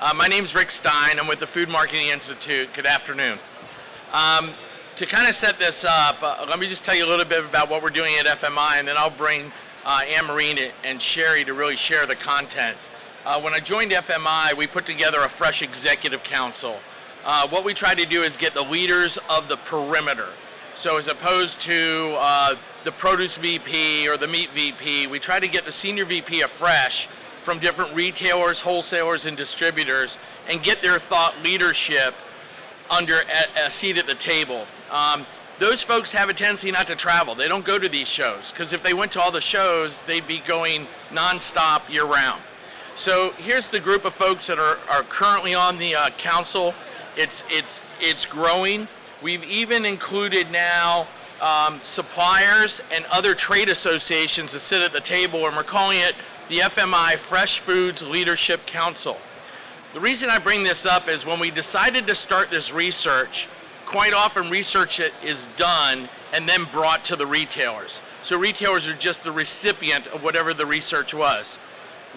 My name's Rick Stein. I'm with the Food Marketing Institute. Good afternoon. To kind of set this up, let me just tell you a little bit about what we're doing at FMI, and then I'll bring Anne-Marie and Sherry to really share the content. When I joined FMI, we put together a fresh executive council. What we try to do is get the leaders of the perimeter. So as opposed to the produce VP or the meat VP, we try to get the senior VP of fresh from different retailers, wholesalers, and distributors and get their thought leadership under a seat at the table. Those folks have a tendency not to travel. They don't go to these shows because if they went to all the shows, they'd be going nonstop year-round. So here's the group of folks that are currently on the council. It's growing. We've even included now suppliers and other trade associations that sit at the table, and we're calling it the FMI Fresh Foods Leadership Council. The reason I bring this up is when we decided to start this research, quite often research is done and then brought to the retailers. So retailers are just the recipient of whatever the research was.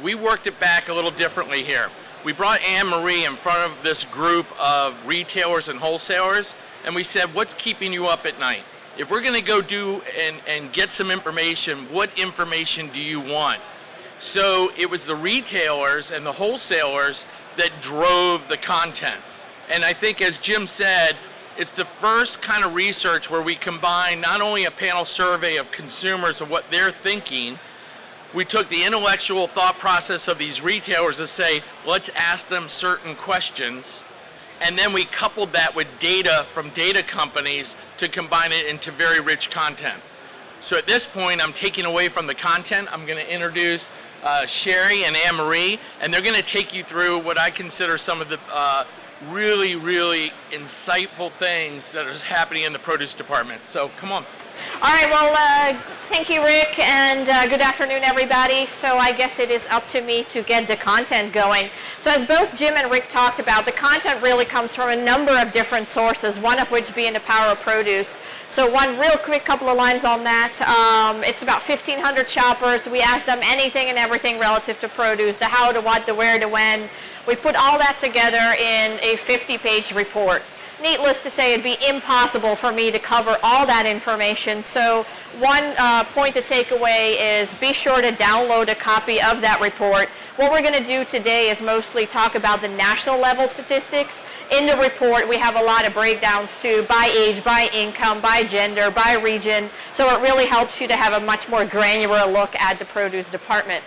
We worked it back a little differently here. We brought Anne-Marie in front of this group of retailers and wholesalers, and we said, what's keeping you up at night? If we're gonna go do and get some information, what information do you want? So it was the retailers and the wholesalers that drove the content. And I think, as Jim said, it's the first kind of research where we combine not only a panel survey of consumers of what they're thinking, we took the intellectual thought process of these retailers to say, let's ask them certain questions, and then we coupled that with data from data companies to combine it into very rich content. So at this point, I'm taking away from the content. I'm going to introduce Sherry and Anne-Marie, and they're going to take you through what I consider some of the really, really insightful things that is happening in the produce department. So come on. All right, well, thank you, Rick, and good afternoon, everybody. So I guess it is up to me to get the content going. So as both Jim and Rick talked about, the content really comes from a number of different sources, one of which being the power of produce. So one real quick couple of lines on that. It's about 1,500 shoppers. We asked them anything and everything relative to produce, the how, the what, the where, the when. We put all that together in a 50-page report. Needless to say, it'd be impossible for me to cover all that information. So one point to take away is be sure to download a copy of that report. What we're going to do today is mostly talk about the national level statistics. In the report, we have a lot of breakdowns too, by age, by income, by gender, by region. So it really helps you to have a much more granular look at the produce department.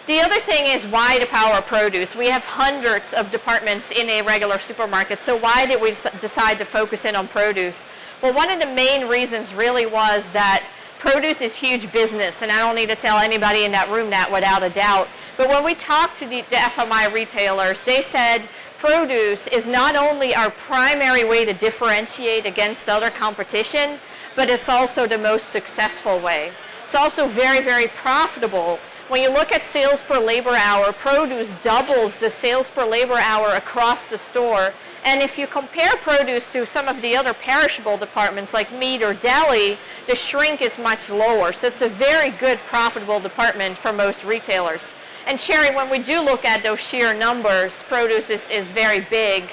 The other thing is, why the power of produce? We have hundreds of departments in a regular supermarket, so why did we decide to focus in on produce? Well, one of the main reasons really was that produce is huge business, and I don't need to tell anybody in that room that without a doubt. But when we talked to the FMI retailers, they said produce is not only our primary way to differentiate against other competition, but it's also the most successful way. It's also very, very profitable. When you look at sales per labor hour, produce doubles the sales per labor hour across the store. And if you compare produce to some of the other perishable departments like meat or deli, the shrink is much lower. So it's a very good profitable department for most retailers. And Sherry, when we do look at those sheer numbers, produce is very big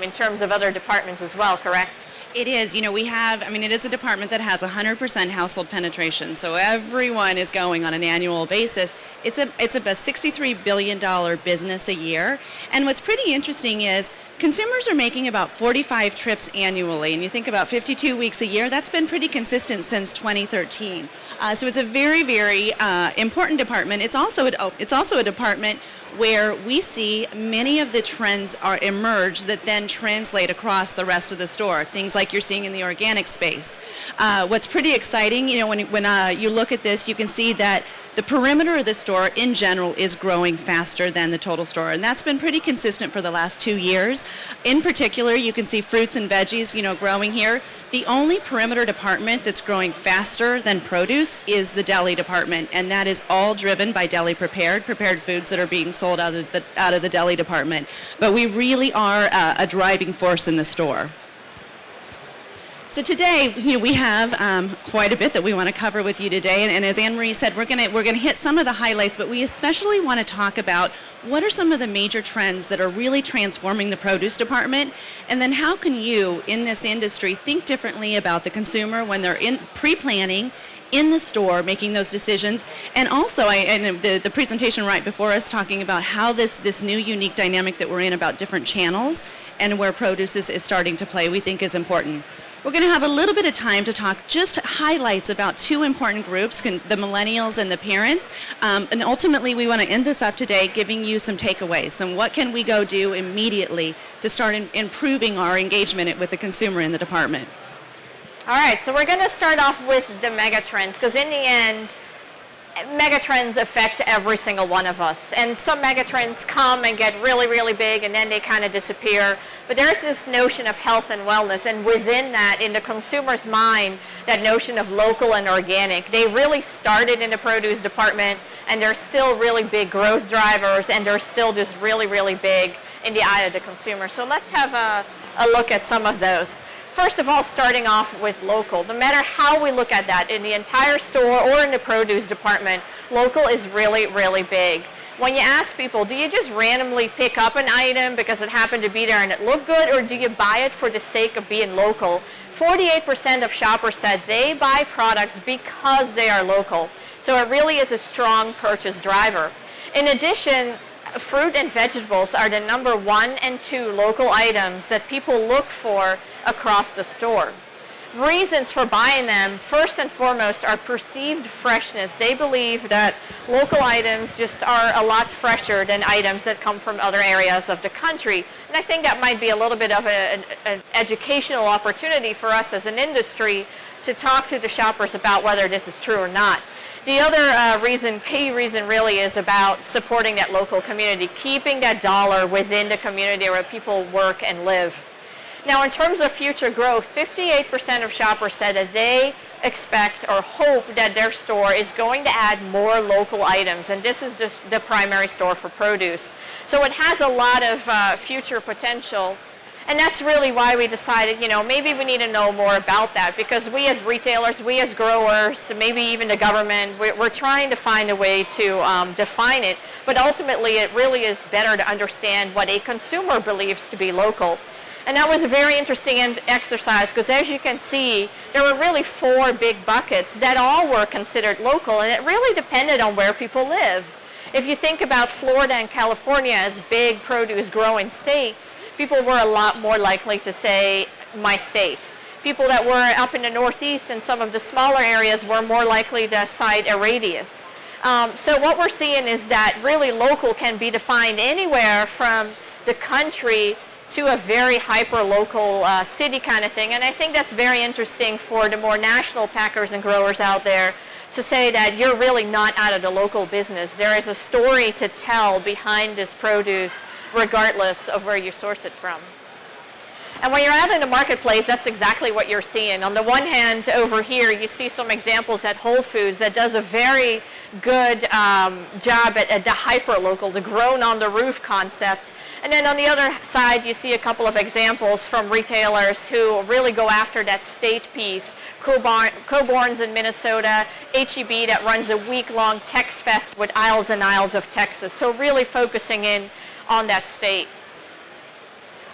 in terms of other departments as well, correct? It is. You know, it is a department that has 100% household penetration, so everyone is going on an annual basis. It's a $63 billion business a year, and what's pretty interesting is consumers are making about 45 trips annually, and you think about 52 weeks a year, that's been pretty consistent since 2013. So it's a very, very important department. It's also a department where we see many of the trends are emerge that then translate across the rest of the store. Things like you're seeing in the organic space. What's pretty exciting, you know, when you look at this, you can see that the perimeter of the store in general is growing faster than the total store, and that's been pretty consistent for the last 2 years. In particular, you can see fruits and veggies, you know, growing here. The only perimeter department that's growing faster than produce is the deli department, and that is all driven by deli prepared foods that are being sold out of the deli department. But we really are a driving force in the store. So today, we have quite a bit that we want to cover with you today, and as Anne Marie said, we're gonna hit some of the highlights, but we especially want to talk about what are some of the major trends that are really transforming the produce department, and then how can you, in this industry, think differently about the consumer when they're in pre-planning in the store, making those decisions, and also the presentation right before us talking about how this new unique dynamic that we're in about different channels and where produce is starting to play, we think is important. We're going to have a little bit of time to talk just highlights about two important groups, the millennials and the parents. And ultimately, we want to end this up today giving you some takeaways. And what can we go do immediately to start improving our engagement with the consumer in the department? All right, so we're going to start off with the mega trends, because in the end, mega trends affect every single one of us. And some mega trends come and get really, really big, and then they kind of disappear. But there's this notion of health and wellness, and within that, in the consumer's mind, that notion of local and organic. They really started in the produce department, and they're still really big growth drivers, and they're still just really, really big in the eye of the consumer. So let's have a look at some of those. First of all, starting off with local. No matter how we look at that, in the entire store or in the produce department, local is really, really big. When you ask people, do you just randomly pick up an item because it happened to be there and it looked good, or do you buy it for the sake of being local? 48% of shoppers said they buy products because they are local. So it really is a strong purchase driver. In addition, fruit and vegetables are the number 1 and 2 local items that people look for across the store. Reasons for buying them, first and foremost, are perceived freshness. They believe that local items just are a lot fresher than items that come from other areas of the country. And I think that might be a little bit of an educational opportunity for us as an industry to talk to the shoppers about whether this is true or not. The other key reason really is about supporting that local community, keeping that dollar within the community where people work and live. Now, in terms of future growth, 58% of shoppers said that they expect or hope that their store is going to add more local items, and this is just the primary store for produce. So it has a lot of future potential. And that's really why we decided, maybe we need to know more about that, because we as retailers, we as growers, maybe even the government, we're trying to find a way to define it. But ultimately, it really is better to understand what a consumer believes to be local. And that was a very interesting exercise, because as you can see, there were really 4 big buckets that all were considered local, and it really depended on where people live. If you think about Florida and California as big produce growing states, people were a lot more likely to say, my state. People that were up in the Northeast and some of the smaller areas were more likely to cite a radius. So what we're seeing is that really local can be defined anywhere from the country to a very hyper-local city kind of thing. And I think that's very interesting for the more national packers and growers out there to say that you're really not out of the local business. There is a story to tell behind this produce, regardless of where you source it from. And when you're out in the marketplace, that's exactly what you're seeing. On the one hand, over here, you see some examples at Whole Foods that does a very good job at the hyper-local, the grown on the roof concept. And then on the other side, you see a couple of examples from retailers who really go after that state piece. Coburn's in Minnesota, H-E-B that runs a week-long Tex Fest with aisles and aisles of Texas. So really focusing in on that state.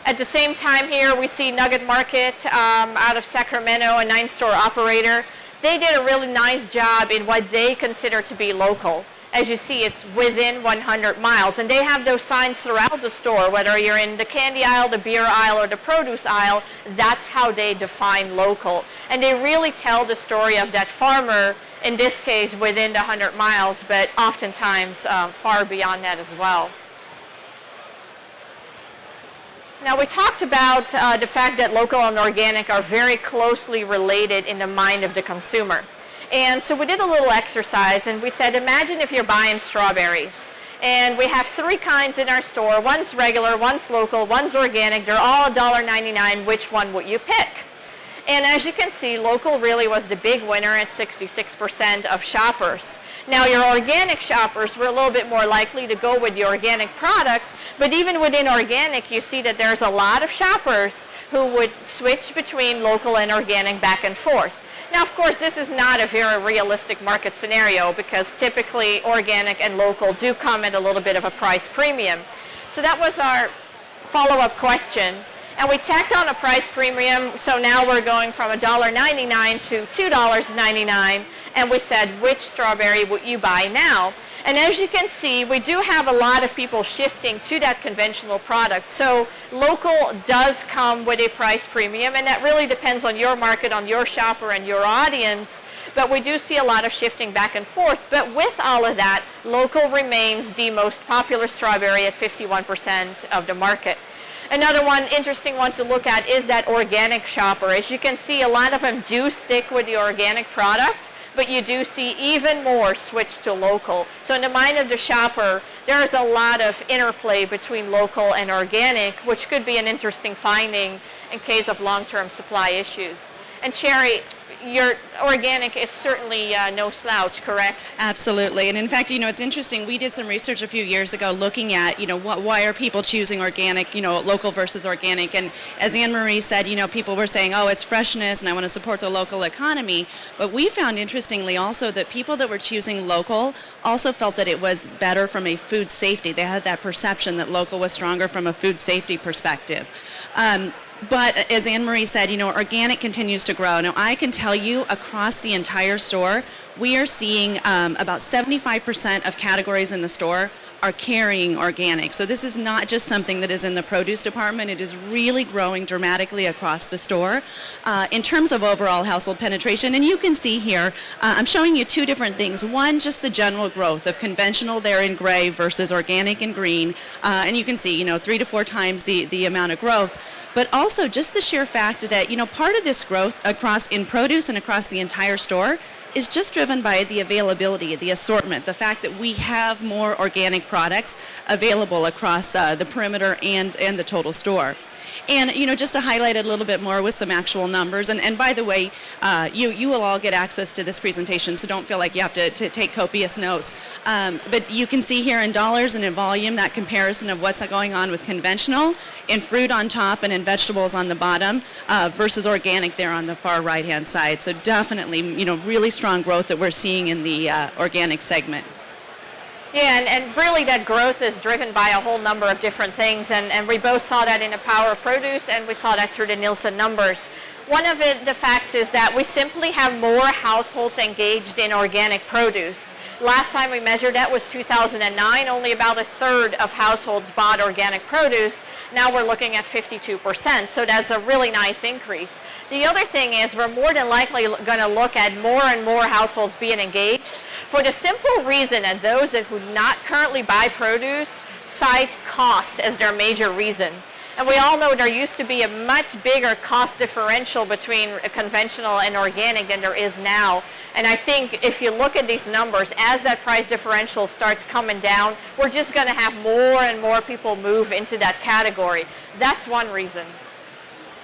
At the same time here, we see Nugget Market out of Sacramento, a 9-store operator. They did a really nice job in what they consider to be local. As you see, it's within 100 miles. And they have those signs throughout the store, whether you're in the candy aisle, the beer aisle, or the produce aisle. That's how they define local. And they really tell the story of that farmer, in this case, within the 100 miles, but oftentimes far beyond that as well. Now, we talked about the fact that local and organic are very closely related in the mind of the consumer. And so we did a little exercise, and we said, imagine if you're buying strawberries. And we have 3 kinds in our store. One's regular, one's local, one's organic. They're all $1.99. Which one would you pick? And as you can see, local really was the big winner at 66% of shoppers. Now your organic shoppers were a little bit more likely to go with the organic product, but even within organic you see that there's a lot of shoppers who would switch between local and organic back and forth. Now of course this is not a very realistic market scenario because typically organic and local do come at a little bit of a price premium. So that was our follow-up question. And we tacked on a price premium, so now we're going from $1.99 to $2.99, and we said, which strawberry would you buy now? And as you can see, we do have a lot of people shifting to that conventional product. So local does come with a price premium, and that really depends on your market, on your shopper, and your audience. But we do see a lot of shifting back and forth. But with all of that, local remains the most popular strawberry at 51% of the market. Another one, interesting one to look at is that organic shopper. As you can see, a lot of them do stick with the organic product, but you do see even more switch to local. So in the mind of the shopper, there's a lot of interplay between local and organic, which could be an interesting finding in case of long-term supply issues. And Sherry, your organic is certainly no slouch, correct? Absolutely. And in fact, it's interesting. We did some research a few years ago looking at, why are people choosing organic, local versus organic. And as Anne-Marie said, people were saying, oh, it's freshness and I want to support the local economy. But we found interestingly also that people that were choosing local also felt that it was better from a food safety. They had that perception that local was stronger from a food safety perspective. But as Anne-Marie said, organic continues to grow. Now, I can tell you across the entire store, we are seeing about 75% of categories in the store are carrying organic. So this is not just something that is in the produce department. It is really growing dramatically across the store in terms of overall household penetration. And you can see here, I'm showing you two different things. One, just the general growth of conventional there in gray versus organic in green. And you can see, 3 to 4 times the amount of growth. But also just the sheer fact that, part of this growth across in produce and across the entire store is just driven by the availability, the assortment, the fact that we have more organic products available across the perimeter and the total store. And, just to highlight it a little bit more with some actual numbers, and by the way, you will all get access to this presentation, so don't feel like you have to take copious notes. But you can see here in dollars and in volume that comparison of what's going on with conventional, in fruit on top and in vegetables on the bottom, versus organic there on the far right-hand side. So definitely, really strong growth that we're seeing in the organic segment. Yeah, and really that growth is driven by a whole number of different things, and we both saw that in the power of produce, and we saw that through the Nielson numbers. One of the facts is that we simply have more households engaged in organic produce. Last time we measured that was 2009. Only about a third of households bought organic produce. Now we're looking at 52%, so that's a really nice increase. The other thing is we're more than likely going to look at more and more households being engaged for the simple reason that those that who not currently buy produce cite cost as their major reason. And we all know there used to be a much bigger cost differential between conventional and organic than there is now. And I think if you look at these numbers, as that price differential starts coming down, we're just going to have more and more people move into that category. That's one reason.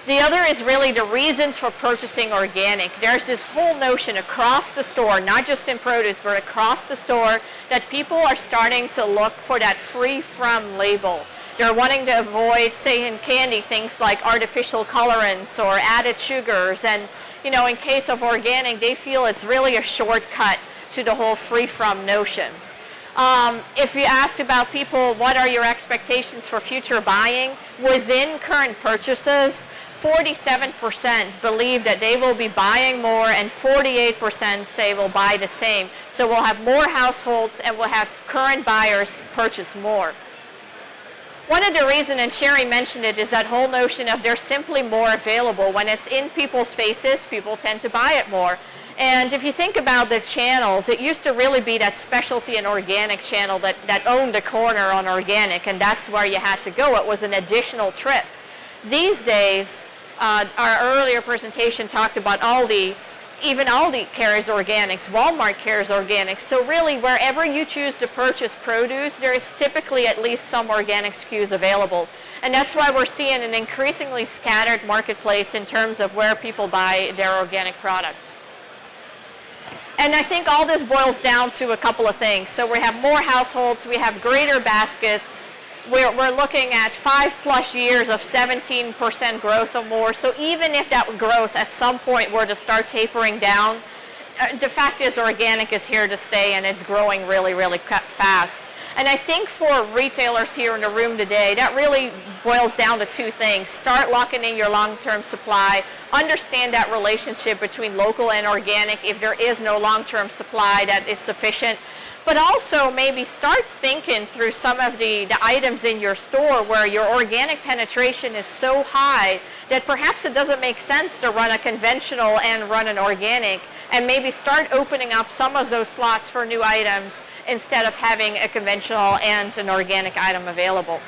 The other is really the reasons for purchasing organic. There's this whole notion across the store, not just in produce, but across the store, that people are starting to look for that free from label. They're wanting to avoid, say in candy, things like artificial colorants or added sugars. And, in case of organic, they feel it's really a shortcut to the whole free from notion. If you ask about people, what are your expectations for future buying? Within current purchases, 47% believe that they will be buying more, and 48% say will buy the same. So we'll have more households and we'll have current buyers purchase more. One of the reasons, and Sherry mentioned it, is that whole notion of there's simply more available. When it's in people's faces, people tend to buy it more. And if you think about the channels, it used to really be that specialty and organic channel that owned the corner on organic, and that's where you had to go. It was an additional trip. These days, our earlier presentation talked about Aldi. even Aldi carries organics, Walmart carries organics. So really, wherever you choose to purchase produce, there is typically at least some organic SKUs available. And that's why we're seeing an increasingly scattered marketplace in terms of where people buy their organic product. And I think all this boils down to a couple of things. So we have more households, we have greater baskets, we're looking at 5+ years of 17% growth or more. So even if that growth at some point were to start tapering down, the fact is organic is here to stay, and it's growing really, really fast. And I think for retailers here in the room today, that really boils down to two things. Start locking in your long-term supply. Understand that relationship between local and organic if there is no long-term supply that is sufficient. But also maybe start thinking through some of the items in your store where your organic penetration is so high that perhaps it doesn't make sense to run a conventional and run an organic, and maybe start opening up some of those slots for new items instead of having a conventional and an organic item available.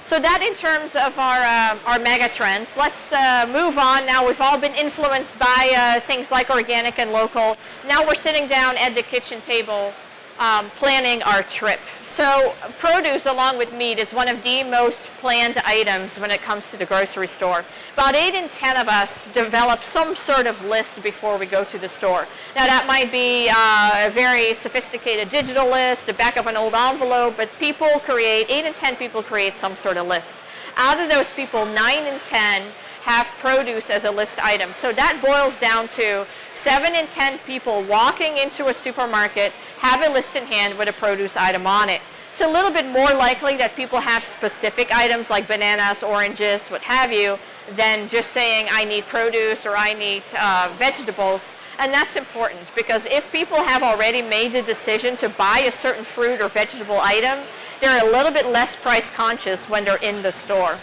So that in terms of our mega trends. Let's move on. Now we've all been influenced by things like organic and local. Now we're sitting down at the kitchen table planning our trip. So produce along with meat is one of the most planned items when it comes to the grocery store. About 8 in 10 of us develop some sort of list before we go to the store. Now that might be a very sophisticated digital list, the back of an old envelope, but 8 in 10 people create some sort of list. Out of those people, 9 in 10 have produce as a list item. So that boils down to 7 in 10 people walking into a supermarket have a list in hand with a produce item on it. It's a little bit more likely that people have specific items like bananas, oranges, what have you, than just saying I need produce or I need vegetables. And that's important because if people have already made the decision to buy a certain fruit or vegetable item, they're a little bit less price conscious when they're in the store.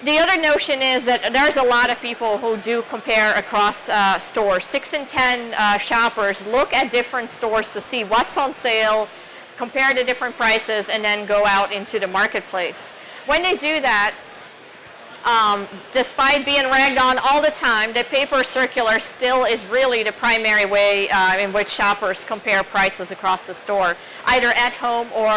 The other notion is that there's a lot of people who do compare across stores. 6 in 10 shoppers look at different stores to see what's on sale, compare the different prices, and then go out into the marketplace. When they do that, despite being ragged on all the time, the paper circular still is really the primary way in which shoppers compare prices across the store, either at home or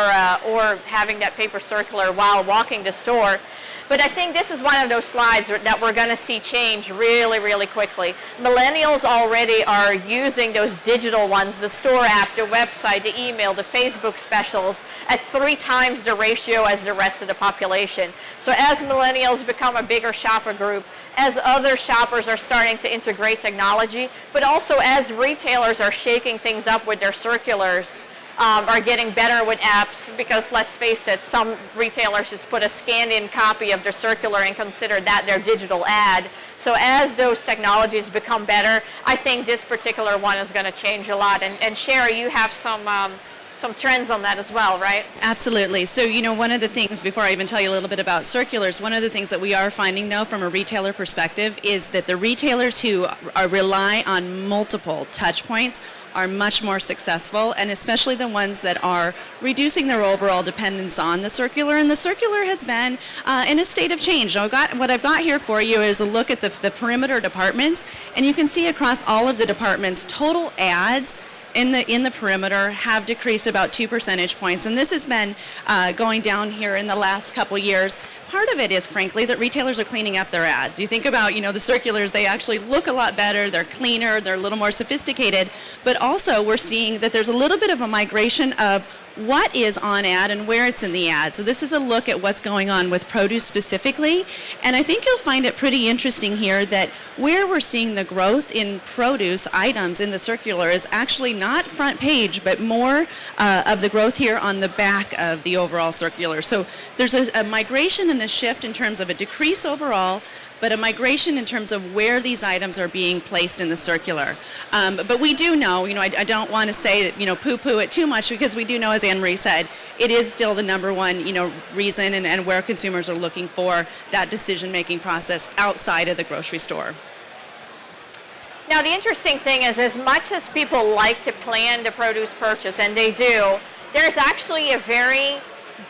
having that paper circular while walking the store. But I think this is one of those slides that we're going to see change really, really quickly. Millennials already are using those digital ones, the store app, the website, the email, the Facebook specials, at 3 times the ratio as the rest of the population. So as millennials become a bigger shopper group, as other shoppers are starting to integrate technology, but also as retailers are shaking things up with their circulars, are getting better with apps, because let's face it, some retailers just put a scanned-in copy of their circular and consider that their digital ad. So as those technologies become better, I think this particular one is going to change a lot. And Sherry, you have some trends on that as well, right? Absolutely. So, one of the things, before I even tell you a little bit about circulars, one of the things that we are finding now from a retailer perspective is that the retailers who rely on multiple touch points are much more successful, and especially the ones that are reducing their overall dependence on the circular. And the circular has been in a state of change. What I've got here for you is a look at the perimeter departments, and you can see across all of the departments, total ads in the perimeter have decreased about 2 percentage points, and this has been going down here in the last couple years. Part of it is, frankly, that retailers are cleaning up their ads. You think about, the circulars, they actually look a lot better, they're cleaner, they're a little more sophisticated, but also we're seeing that there's a little bit of a migration of what is on ad and where it's in the ad. So this is a look at what's going on with produce specifically, and I think you'll find it pretty interesting here that where we're seeing the growth in produce items in the circular is actually not front page, but more of the growth here on the back of the overall circular. So there's a migration and a shift in terms of a decrease overall, but a migration in terms of where these items are being placed in the circular. But we do know, I don't want to say that, poo-poo it too much, because we do know, as Anne-Marie said, it is still the number one, reason and where consumers are looking for that decision-making process outside of the grocery store. Now, the interesting thing is, as much as people like to plan the produce purchase, and they do, there's actually a very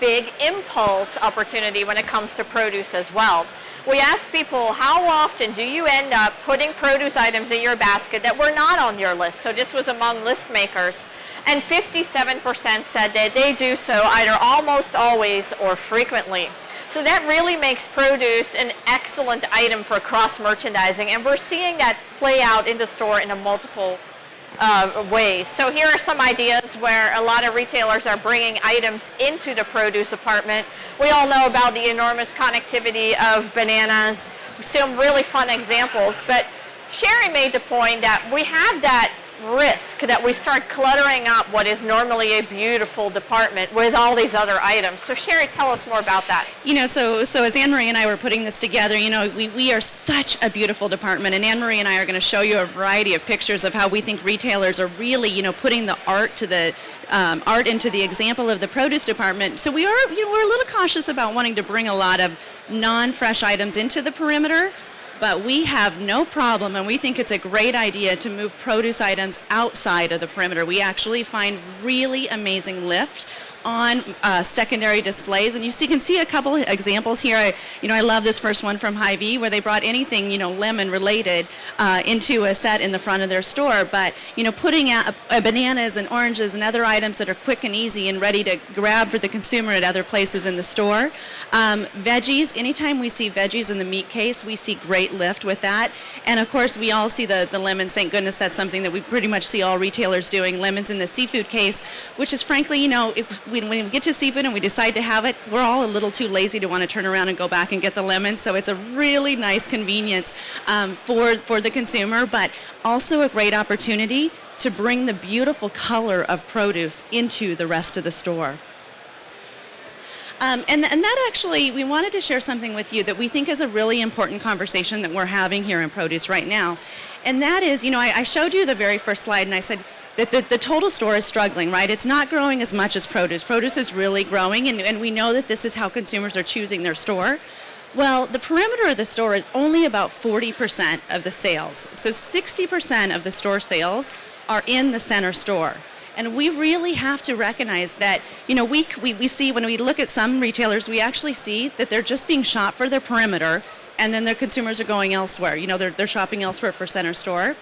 big impulse opportunity when it comes to produce as well. We asked people, how often do you end up putting produce items in your basket that were not on your list? So this was among list makers. And 57% said that they do so either almost always or frequently. So that really makes produce an excellent item for cross-merchandising, and we're seeing that play out in the store in a multiple ways. So here are some ideas where a lot of retailers are bringing items into the produce department. We all know about the enormous connectivity of bananas. Some really fun examples, but Sherry made the point that we have that risk that we start cluttering up what is normally a beautiful department with all these other items. So Sherry, tell us more about that. So as Anne-Marie and I were putting this together, we are such a beautiful department, and Anne-Marie and I are going to show you a variety of pictures of how we think retailers are really, putting the art to the art into the example of the produce department. So we are, we're a little cautious about wanting to bring a lot of non-fresh items into the perimeter. But we have no problem, and we think it's a great idea to move produce items outside of the perimeter. We actually find really amazing lift on secondary displays, and you can see a couple examples here. I love this first one from Hy-Vee where they brought anything lemon related into a set in the front of their store. But putting out bananas and oranges and other items that are quick and easy and ready to grab for the consumer at other places in the store. Veggies, anytime we see veggies in the meat case, we see great lift with that. And of course, we all see the lemons. Thank goodness that's something that we pretty much see all retailers doing. Lemons in the seafood case, which is frankly, when we get to seafood and we decide to have it, we're all a little too lazy to want to turn around and go back and get the lemon. So it's a really nice convenience for the consumer, but also a great opportunity to bring the beautiful color of produce into the rest of the store. And that actually, we wanted to share something with you that we think is a really important conversation that we're having here in produce right now. And that is, I showed you the very first slide and I said, that the total store is struggling, right? It's not growing as much as produce. Produce is really growing, and we know that this is how consumers are choosing their store. Well, the perimeter of the store is only about 40% of the sales. So 60% of the store sales are in the center store. And we really have to recognize that, we see when we look at some retailers, we actually see that they're just being shopped for their perimeter, and then their consumers are going elsewhere. They're shopping elsewhere for center store.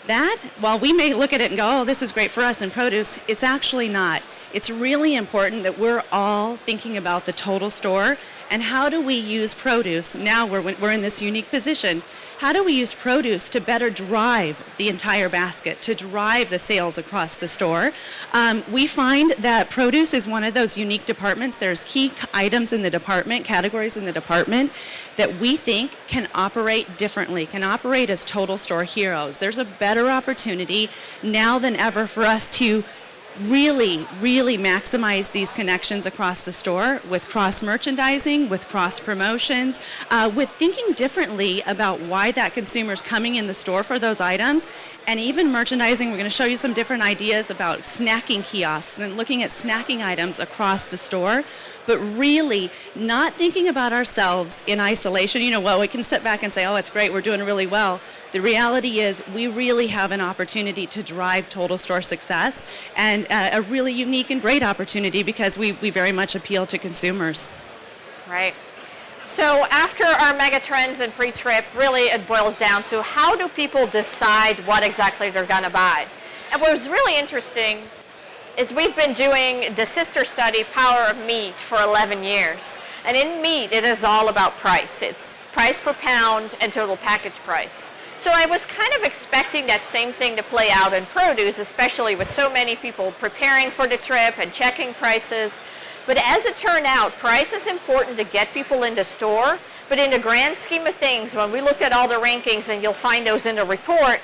That, while we may look at it and go, oh, this is great for us in produce, it's actually not. It's really important that we're all thinking about the total store and how do we use produce, now we're in this unique position, how do we use produce to better drive the entire basket, to drive the sales across the store? We find that produce is one of those unique departments. There's key items in the department, categories in the department that we think can operate differently, can operate as total store heroes. There's a better opportunity now than ever for us to really maximize these connections across the store with cross-merchandising, with cross-promotions, with thinking differently about why that consumer's coming in the store for those items, and even merchandising. We're going to show you some different ideas about snacking kiosks and looking at snacking items across the store, but really not thinking about ourselves in isolation. We can sit back and say, oh, it's great, we're doing really well. The reality is we really have an opportunity to drive total store success, and a really unique and great opportunity because we very much appeal to consumers. Right. So after our mega trends and pre-trip, really it boils down to how do people decide what exactly they're going to buy? And what was really interesting is we've been doing the sister study, Power of Meat, for 11 years. And in meat, it is all about price. It's price per pound and total package price. So I was kind of expecting that same thing to play out in produce, especially with so many people preparing for the trip and checking prices. But as it turned out, price is important to get people in the store. But in the grand scheme of things, when we looked at all the rankings, and you'll find those in the report,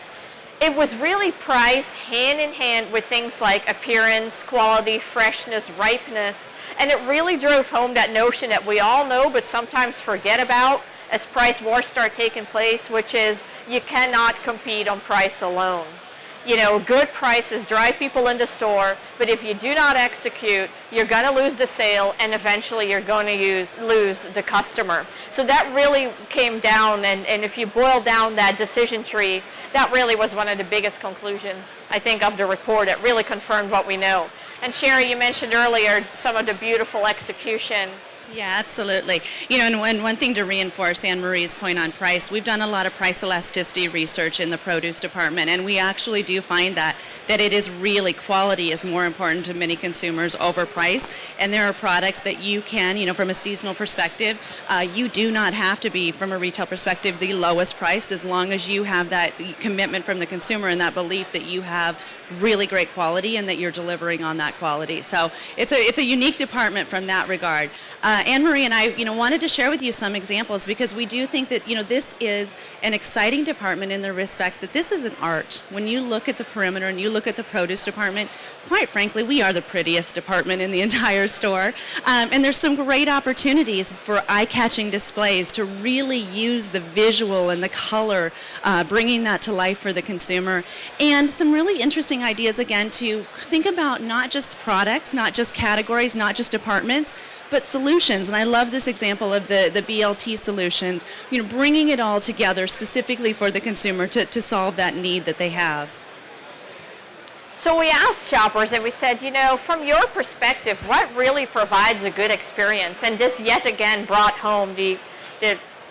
it was really price hand in hand with things like appearance, quality, freshness, ripeness. And it really drove home that notion that we all know but sometimes forget about as price wars start taking place, which is you cannot compete on price alone. Good prices drive people in the store, but if you do not execute, you're going to lose the sale, and eventually you're going to lose the customer. So that really came down, and if you boil down that decision tree, that really was one of the biggest conclusions, I think, of the report. It really confirmed what we know. And Sherry, you mentioned earlier some of the beautiful execution Yeah, absolutely. You know, and one thing to reinforce Anne Marie's point on price, we've done a lot of price elasticity research in the produce department, and we actually do find that it is really quality is more important to many consumers over price. And there are products that you can, you know, from a seasonal perspective, you do not have to be, from a retail perspective, the lowest priced, as long as you have that commitment from the consumer and that belief that you have really great quality and that you're delivering on that quality. So it's a unique department from that regard. Anne Marie and I, you know, wanted to share with you some examples because we do think that, you know, this is an exciting department in the respect that this is an art. When you look at the perimeter and you look at the produce department, quite frankly, we are the prettiest department in the entire store. And there's some great opportunities for eye-catching displays to really use the visual and the color, bringing that to life for the consumer. And some really interesting ideas, again, to think about not just products, not just categories, not just departments, but solutions. And I love this example of the BLT solutions, you know, bringing it all together specifically for the consumer to solve that need that they have. So we asked shoppers and we said, you know, from your perspective, what really provides a good experience? And this yet again brought home the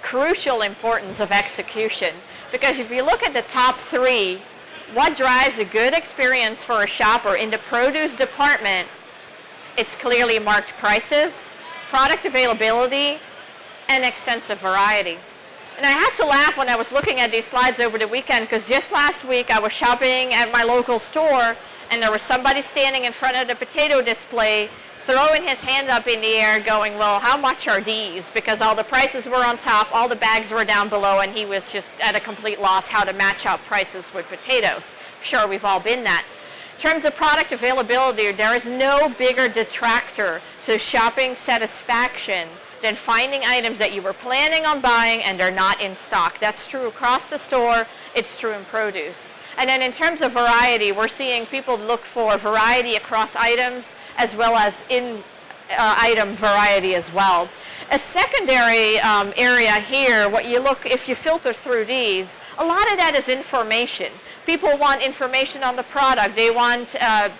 crucial importance of execution. Because if you look at the top three, what drives a good experience for a shopper in the produce department, it's clearly marked prices, product availability, and extensive variety. And I had to laugh when I was looking at these slides over the weekend because just last week I was shopping at my local store and there was somebody standing in front of the potato display throwing his hand up in the air going, well, how much are these? Because all the prices were on top, all the bags were down below, and he was just at a complete loss how to match up prices with potatoes. I'm sure we've all been that. In terms of product availability, there is no bigger detractor to shopping satisfaction than finding items that you were planning on buying and they're not in stock. That's true across the store, it's true in produce. And then in terms of variety, we're seeing people look for variety across items as well as in item variety as well. A secondary area here, what you look, if you filter through these, a lot of that is information. People want information on the product. They want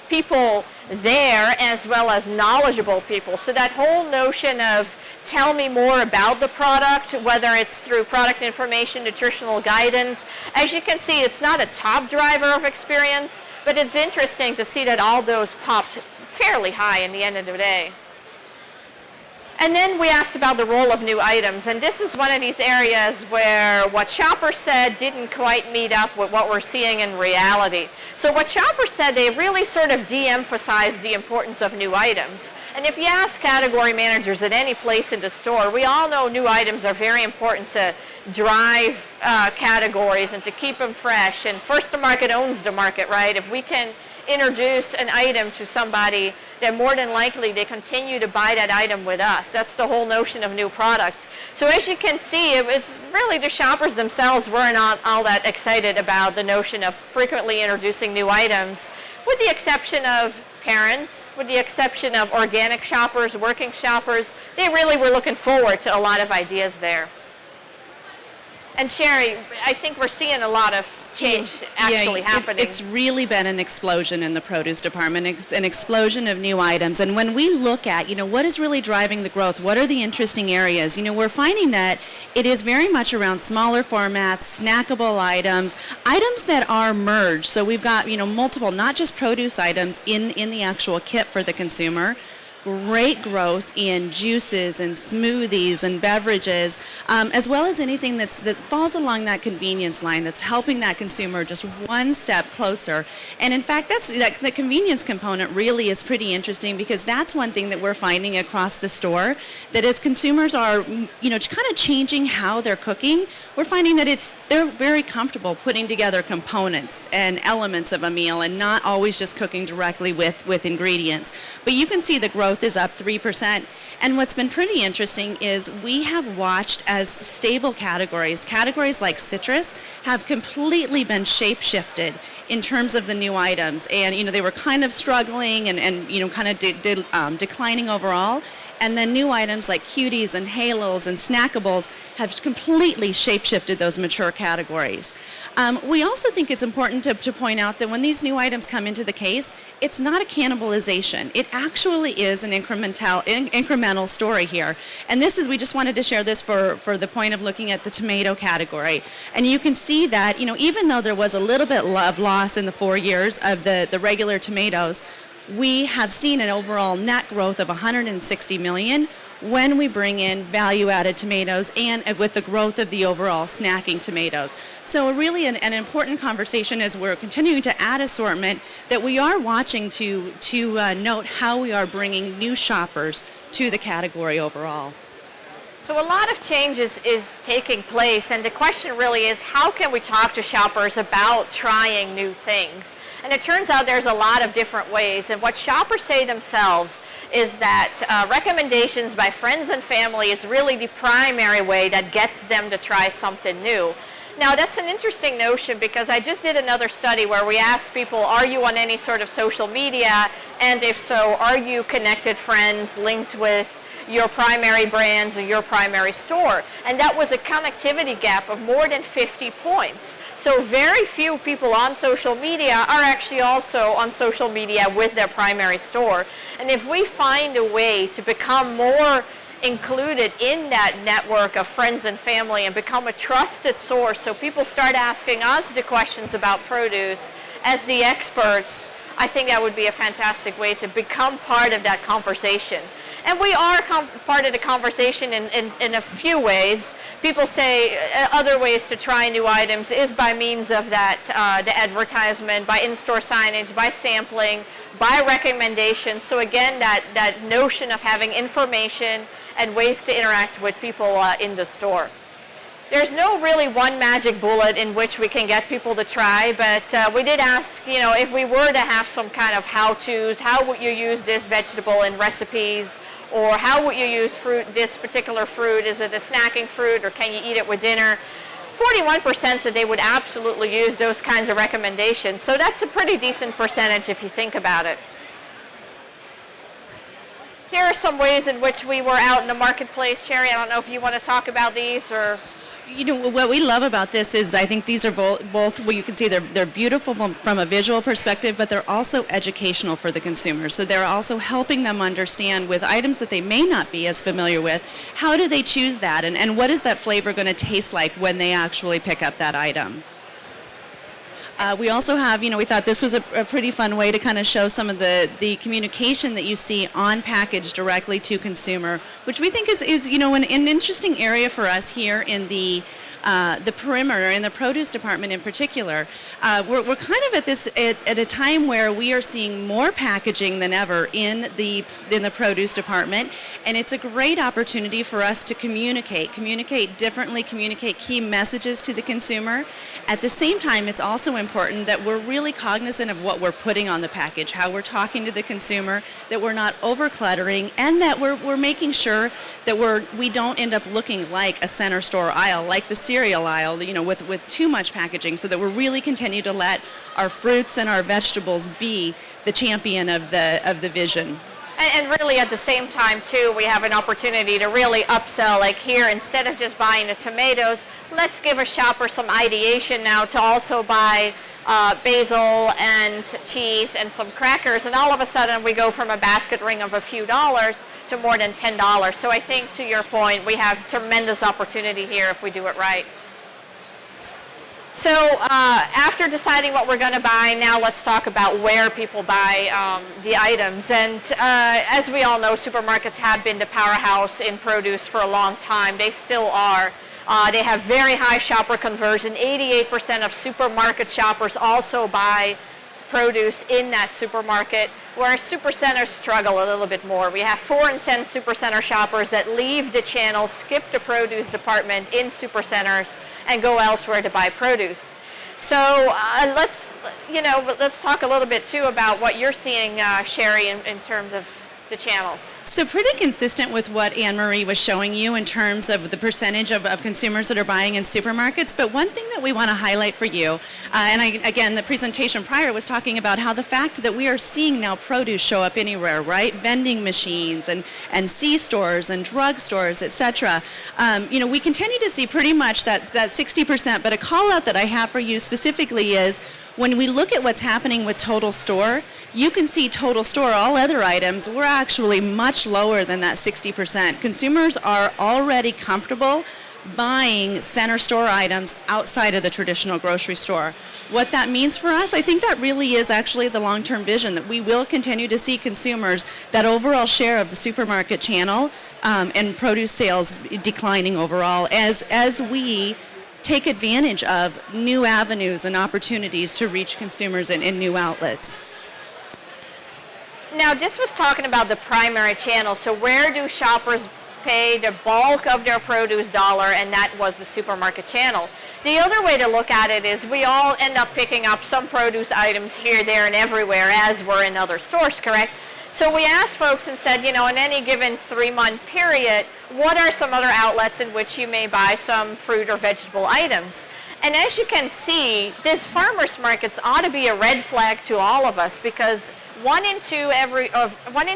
people there as well as knowledgeable people. So that whole notion of tell me more about the product, whether it's through product information, nutritional guidance. As you can see, it's not a top driver of experience, but it's interesting to see that all those popped fairly high in the end of the day. And then we asked about the role of new items, and this is one of these areas where what shoppers said didn't quite meet up with what we're seeing in reality. So what shoppers said, they really sort of de-emphasized the importance of new items. And if you ask category managers at any place in the store, we all know new items are very important to drive categories and to keep them fresh. And first the market owns the market, right? If we can introduce an item to somebody, then more than likely they continue to buy that item with us. That's the whole notion of new products. So as you can see, it was really the shoppers themselves were not all that excited about the notion of frequently introducing new items, with the exception of parents, with the exception of organic shoppers, working shoppers. They really were looking forward to a lot of ideas there. And Sherry, I think we're seeing a lot of change happening. It's really been an explosion in the produce department. It's an explosion of new items. And when we look at, you know, what is really driving the growth, what are the interesting areas, you know, we're finding that it is very much around smaller formats, snackable items, items that are merged. So we've got, you know, multiple, not just produce items in the actual kit for the consumer. Great growth in juices and smoothies and beverages, as well as anything that falls along that convenience line that's helping that consumer just one step closer. And in fact, the convenience component really is pretty interesting because that's one thing that we're finding across the store, that as consumers are, you know, kind of changing how they're cooking, we're finding that they're very comfortable putting together components and elements of a meal and not always just cooking directly with ingredients. But you can see the growth is up 3%. And what's been pretty interesting is we have watched as stable categories like citrus have completely been shape-shifted in terms of the new items. And, you know, they were kind of struggling and you know, kind of declining overall. And then new items like cuties and halos and snackables have completely shape-shifted those mature categories. We also think it's important to point out that when these new items come into the case, it's not a cannibalization. It actually is an incremental story here. And we just wanted to share this for the point of looking at the tomato category. And you can see that, even though there was a little bit of loss in the 4 years of the regular tomatoes, we have seen an overall net growth of 160 million when we bring in value-added tomatoes and with the growth of the overall snacking tomatoes. So really an important conversation as we're continuing to add assortment that we are watching to note how we are bringing new shoppers to the category overall. So a lot of changes is taking place, and the question really is, how can we talk to shoppers about trying new things? And it turns out there's a lot of different ways, and what shoppers say themselves is that recommendations by friends and family is really the primary way that gets them to try something new. Now, that's an interesting notion because I just did another study where we asked people, are you on any sort of social media? And if so, are you connected friends linked with your primary brands or your primary store? And that was a connectivity gap of more than 50 points. So very few people on social media are actually also on social media with their primary store. And if we find a way to become more included in that network of friends and family and become a trusted source, so people start asking us the questions about produce as the experts, I think that would be a fantastic way to become part of that conversation. And we are part of the conversation in a few ways. People say other ways to try new items is by means of that, the advertisement, by in-store signage, by sampling, by recommendation. So again, that notion of having information and ways to interact with people in the store. There's no really one magic bullet in which we can get people to try, but we did ask, if we were to have some kind of how-tos, how would you use this vegetable in recipes, or how would you use this particular fruit? Is it a snacking fruit, or can you eat it with dinner? 41% said they would absolutely use those kinds of recommendations, so that's a pretty decent percentage if you think about it. Here are some ways in which we were out in the marketplace. Sherry, I don't know if you want to talk about these or... What we love about this is I think these are both well, you can see they're beautiful from a visual perspective, but they're also educational for the consumer. So they're also helping them understand with items that they may not be as familiar with, how do they choose that, and what is that flavor going to taste like when they actually pick up that item. We also have, we thought this was a pretty fun way to kind of show some of the communication that you see on package directly to consumer, which we think is an interesting area for us here in the perimeter, in the produce department in particular. We're kind of at a time where we are seeing more packaging than ever in the produce department, and it's a great opportunity for us to communicate differently, communicate key messages to the consumer. At the same time, it's also important that we're really cognizant of what we're putting on the package, how we're talking to the consumer, that we're not over cluttering, and that we're making sure that we don't end up looking like a center store aisle, like the cereal aisle, with too much packaging, so that we really continue to let our fruits and our vegetables be the champion of the vision. And really at the same time too, we have an opportunity to really upsell, like here, instead of just buying the tomatoes, let's give a shopper some ideation now to also buy basil and cheese and some crackers, and all of a sudden we go from a basket ring of a few dollars to more than $10. So I think, to your point, we have tremendous opportunity here if we do it right. So after deciding what we're going to buy, now let's talk about where people buy the items. And as we all know, supermarkets have been the powerhouse in produce for a long time. They still are. They have very high shopper conversion. 88% of supermarket shoppers also buy produce in that supermarket, whereas supercenters struggle a little bit more. We have 4 in 10 supercenter shoppers that leave the channel, skip the produce department in supercenters, and go elsewhere to buy produce. So let's talk a little bit too about what you're seeing, Sherry, in terms of the channels? So pretty consistent with what Anne-Marie was showing you in terms of the percentage of consumers that are buying in supermarkets. But one thing that we want to highlight for you, again, the presentation prior was talking about how the fact that we are seeing now produce show up anywhere, right? Vending machines and C-stores and drugstores, et cetera. We continue to see pretty much that 60%, but a call out that I have for you specifically is when we look at what's happening with total store, you can see total store, all other items, we're actually much lower than that 60%. Consumers are already comfortable buying center store items outside of the traditional grocery store. What that means for us, I think that really is actually the long-term vision, that we will continue to see consumers, that overall share of the supermarket channel and produce sales declining overall as we take advantage of new avenues and opportunities to reach consumers in new outlets. Now, this was talking about the primary channel. So where do shoppers pay the bulk of their produce dollar, and that was the supermarket channel. The other way to look at it is we all end up picking up some produce items here, there, and everywhere as we're in other stores, correct? So we asked folks and said, in any given 3-month period, what are some other outlets in which you may buy some fruit or vegetable items? And as you can see, this farmers markets ought to be a red flag to all of us, because 1 in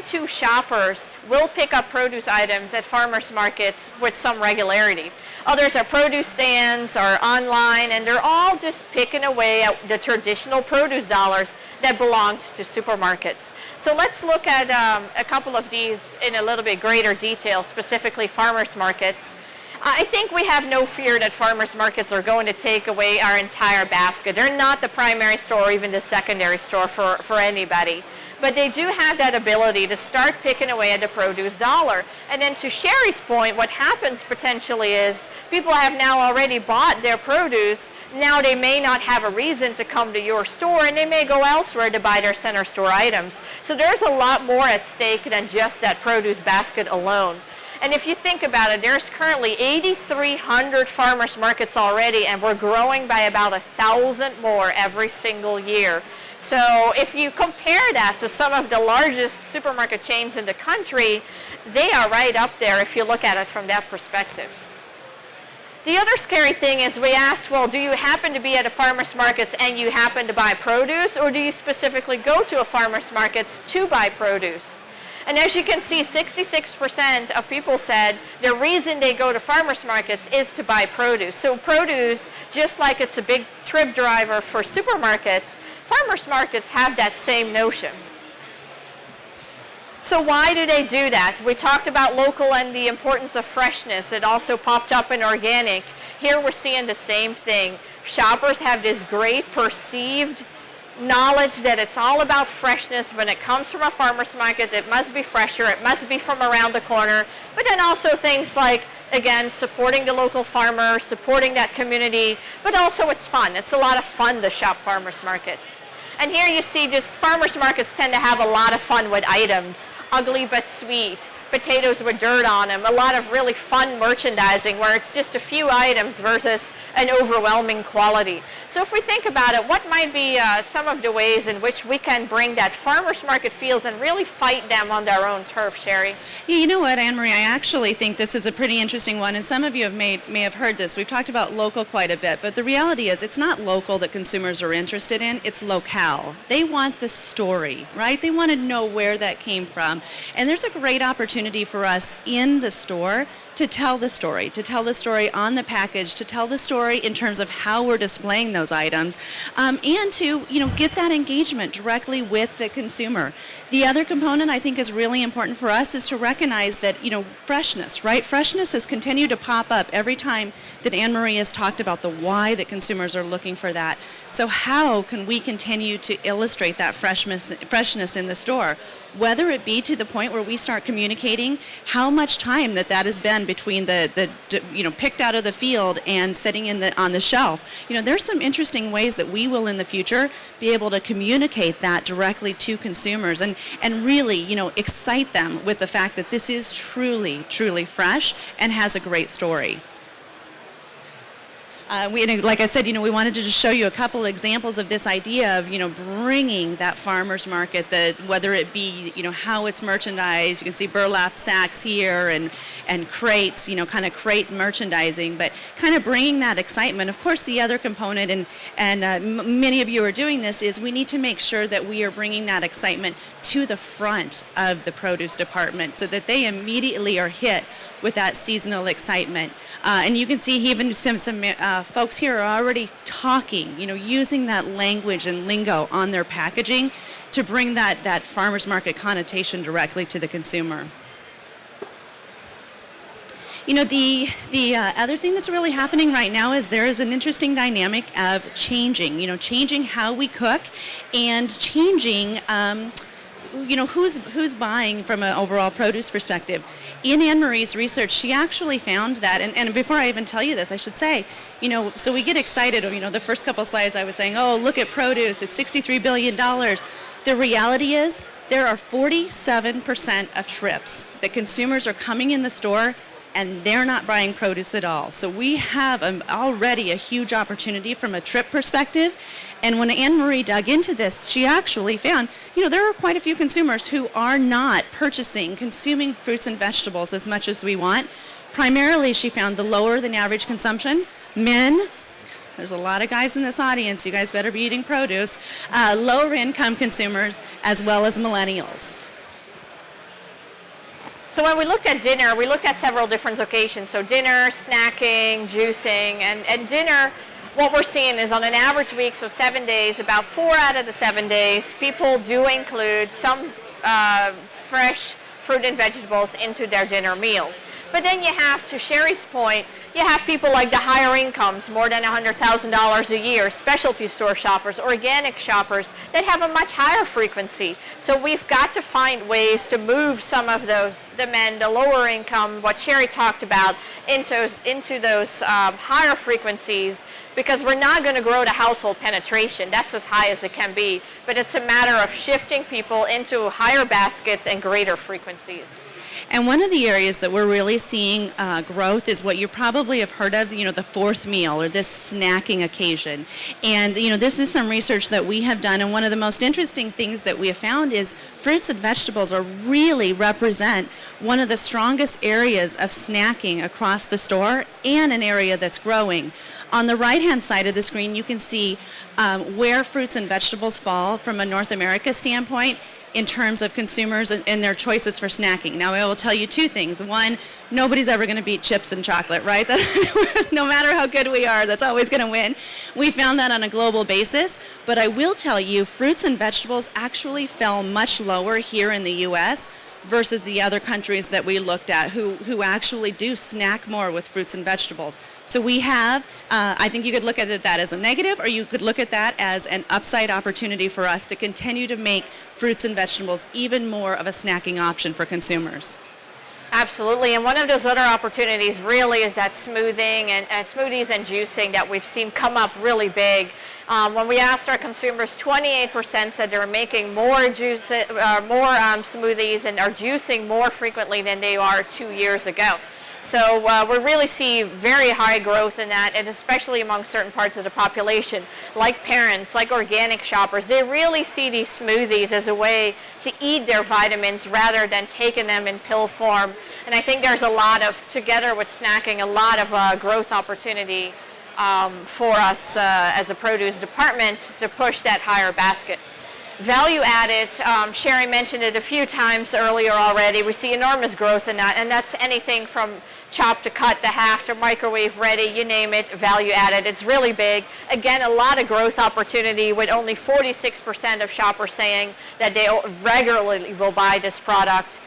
2 shoppers will pick up produce items at farmers markets with some regularity. Others are produce stands or online, and they're all just picking away at the traditional produce dollars that belonged to supermarkets. So let's look at a couple of these in a little bit greater detail, specifically farmers markets. I think we have no fear that farmers markets are going to take away our entire basket. They're not the primary store or even the secondary store for anybody. But they do have that ability to start picking away at the produce dollar. And then to Sherry's point, what happens potentially is people have now already bought their produce. Now they may not have a reason to come to your store, and they may go elsewhere to buy their center store items. So there's a lot more at stake than just that produce basket alone. And if you think about it, there's currently 8,300 farmers markets already, and we're growing by about 1,000 more every single year. So if you compare that to some of the largest supermarket chains in the country, they are right up there if you look at it from that perspective. The other scary thing is we asked, well, do you happen to be at a farmer's markets and you happen to buy produce, or do you specifically go to a farmer's markets to buy produce? And as you can see, 66% of people said the reason they go to farmers markets is to buy produce. So produce, just like it's a big trip driver for supermarkets, farmers markets have that same notion. So why do they do that? We talked about local and the importance of freshness. It also popped up in organic. Here we're seeing the same thing. Shoppers have this great perceived knowledge that it's all about freshness. When it comes from a farmer's market, it must be fresher, it must be from around the corner. But then also things like, again, supporting the local farmer, supporting that community, but also it's fun. It's a lot of fun to shop farmer's markets. And here you see just farmers markets tend to have a lot of fun with items, ugly but sweet, potatoes with dirt on them, a lot of really fun merchandising where it's just a few items versus an overwhelming quality. So if we think about it, what might be some of the ways in which we can bring that farmers market feels and really fight them on their own turf, Sherry? Yeah, you know what, Anne-Marie, I actually think this is a pretty interesting one, and some of you may have heard this. We've talked about local quite a bit, but the reality is it's not local that consumers are interested in, it's locale. They want the story, right? They want to know where that came from. And there's a great opportunity for us in the store to tell the story on the package, to tell the story in terms of how we're displaying those items, and to get that engagement directly with the consumer. The other component I think is really important for us is to recognize that freshness, right? Freshness has continued to pop up every time that Anne-Marie has talked about the why that consumers are looking for that. So how can we continue to illustrate that freshness in the store? Whether it be to the point where we start communicating how much time that has been between the picked out of the field and sitting on the shelf. There's some interesting ways that we will in the future be able to communicate that directly to consumers and really excite them with the fact that this is truly, truly fresh and has a great story. Like I said, we wanted to just show you a couple examples of this idea of, bringing that farmer's market, whether it be, how it's merchandised. You can see burlap sacks here and crates, kind of crate merchandising, but kind of bringing that excitement. Of course, the other component, and many of you are doing this, is we need to make sure that we are bringing that excitement to the front of the produce department so that they immediately are hit with that seasonal excitement. And you can see even some folks here are already talking, using that language and lingo on their packaging to bring that farmer's market connotation directly to the consumer. The other thing that's really happening right now is there is an interesting dynamic of changing how we cook and changing who's buying from an overall produce perspective. In Anne-Marie's research, she actually found that, and before I even tell you this, I should say, so we get excited, the first couple slides I was saying, oh, look at produce, it's $63 billion. The reality is there are 47% of trips that consumers are coming in the store and they're not buying produce at all. So we have already a huge opportunity from a trip perspective. And when Anne-Marie dug into this, she actually found, there are quite a few consumers who are not consuming fruits and vegetables as much as we want. Primarily, she found the lower than average consumption. Men, there's a lot of guys in this audience, you guys better be eating produce, lower income consumers, as well as millennials. So when we looked at dinner, we looked at several different occasions. So dinner, snacking, juicing, and dinner, what we're seeing is on an average week, so 7 days, about 4 out of the 7 days, people do include some fresh fruit and vegetables into their dinner meal. But then you have, to Sherry's point, you have people like the higher incomes, more than $100,000 a year, specialty store shoppers, organic shoppers that have a much higher frequency. So we've got to find ways to move some of those, the men, the lower income, what Sherry talked about, into those higher frequencies, because we're not going to grow the household penetration. That's as high as it can be. But it's a matter of shifting people into higher baskets and greater frequencies. And one of the areas that we're really seeing growth is what you probably have heard of, the fourth meal or this snacking occasion. And, this is some research that we have done. And one of the most interesting things that we have found is fruits and vegetables really represent one of the strongest areas of snacking across the store and an area that's growing. On the right-hand side of the screen, you can see where fruits and vegetables fall from a North America standpoint in terms of consumers and their choices for snacking. Now, I will tell you two things. One, nobody's ever going to beat chips and chocolate, right? No matter how good we are, that's always going to win. We found that on a global basis. But I will tell you, fruits and vegetables actually fell much lower here in the U.S. versus the other countries that we looked at who actually do snack more with fruits and vegetables. So we have, I think you could look at that as a negative, or you could look at that as an upside opportunity for us to continue to make fruits and vegetables even more of a snacking option for consumers. Absolutely, and one of those other opportunities really is that smoothing and smoothies and juicing that we've seen come up really big. When we asked our consumers, 28% said they were making more smoothies and are juicing more frequently than they are 2 years ago. So we really see very high growth in that, and especially among certain parts of the population, like parents, like organic shoppers. They really see these smoothies as a way to eat their vitamins rather than taking them in pill form. And I think there's a lot of, together with snacking, a lot of growth opportunity for us as a produce department to push that higher basket. Value added, Sherry mentioned it a few times earlier already. We see enormous growth in that, and that's anything from chop to cut to half to microwave ready, you name it, value added. It's really big. Again, a lot of growth opportunity with only 46% of shoppers saying that they regularly will buy this product.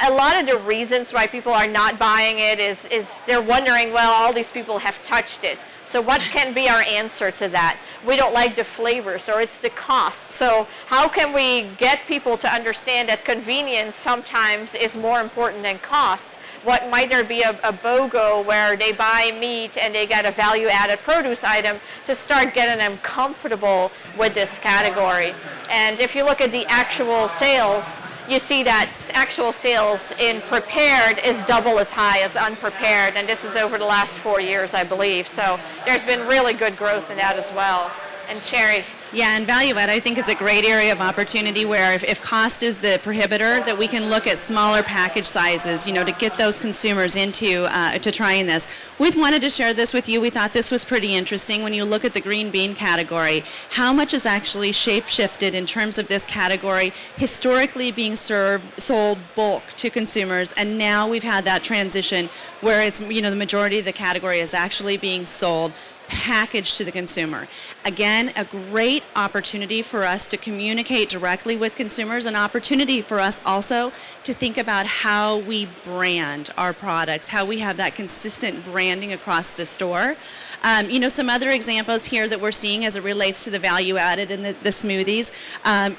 A lot of the reasons why people are not buying it is they're wondering, well, all these people have touched it. So what can be our answer to that? We don't like the flavors, or it's the cost. So how can we get people to understand that convenience sometimes is more important than cost? What might there be a BOGO where they buy meat and they get a value-added produce item to start getting them comfortable with this category? And if you look at the actual sales, you see that actual sales in prepared is double as high as unprepared, and this is over the last 4 years, I believe. So there's been really good growth in that as well. And Sherry? Yeah, and value add I think is a great area of opportunity where if cost is the prohibitor, that we can look at smaller package sizes, to get those consumers into to trying this. We've wanted to share this with you. We thought this was pretty interesting. When you look at the green bean category, how much is actually shape-shifted in terms of this category historically being sold bulk to consumers, and now we've had that transition where it's, the majority of the category is actually being sold packaged to the consumer. Again, a great opportunity for us to communicate directly with consumers, an opportunity for us also to think about how we brand our products, how we have that consistent branding across the store. Some other examples here that we're seeing as it relates to the value added in the smoothies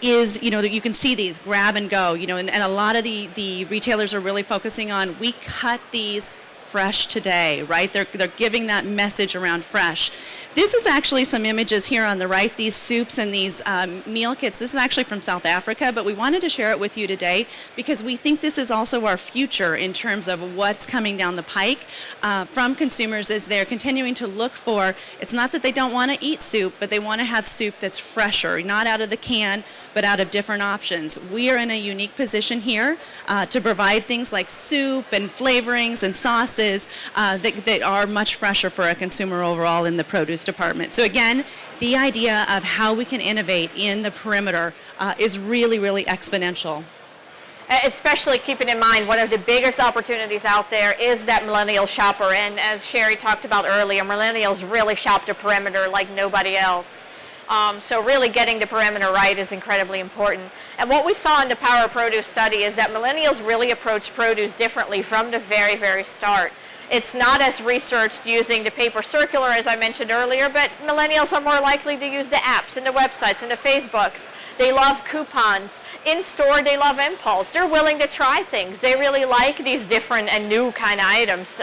is, you can see these grab and go, and a lot of the retailers are really focusing on, we cut these fresh today, right? They're giving that message around fresh. This is actually some images here on the right, these soups and these meal kits. This is actually from South Africa, but we wanted to share it with you today because we think this is also our future in terms of what's coming down the pike from consumers as they're continuing to look for, it's not that they don't want to eat soup, but they want to have soup that's fresher, not out of the can, but out of different options. We are in a unique position here to provide things like soup and flavorings and sauces that are much fresher for a consumer overall in the produce department. So again, the idea of how we can innovate in the perimeter is really, really exponential. Especially keeping in mind one of the biggest opportunities out there is that millennial shopper. And as Sherry talked about earlier, millennials really shop the perimeter like nobody else. So really getting the perimeter right is incredibly important. And what we saw in the Power of Produce study is that millennials really approach produce differently from the very, very start. It's not as researched using the paper circular, as I mentioned earlier, but millennials are more likely to use the apps and the websites and the Facebooks. They love coupons. In store, they love impulse. They're willing to try things. They really like these different and new kind of items.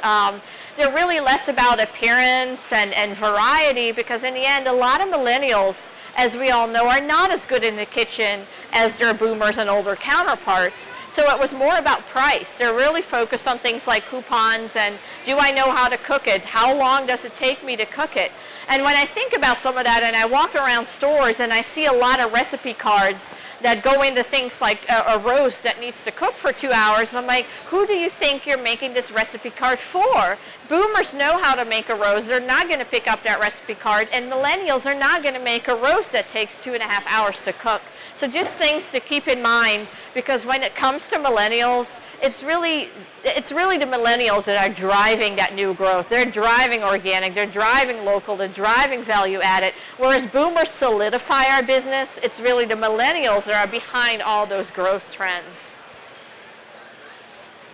They're really less about appearance and variety because in the end, a lot of millennials, as we all know, are not as good in the kitchen as their boomers and older counterparts. So it was more about price. They're really focused on things like coupons and do I know how to cook it? How long does it take me to cook it? And when I think about some of that and I walk around stores and I see a lot of recipe cards that go into things like a roast that needs to cook for 2 hours, I'm like, who do you think you're making this recipe card for? Boomers know how to make a roast. They're not going to pick up that recipe card, and millennials are not going to make a roast that takes 2.5 hours to cook. So just things to keep in mind, because when it comes to millennials, it's really the millennials that are driving that new growth. They're driving organic, they're driving local, they're driving value added. Whereas boomers solidify our business, it's really the millennials that are behind all those growth trends.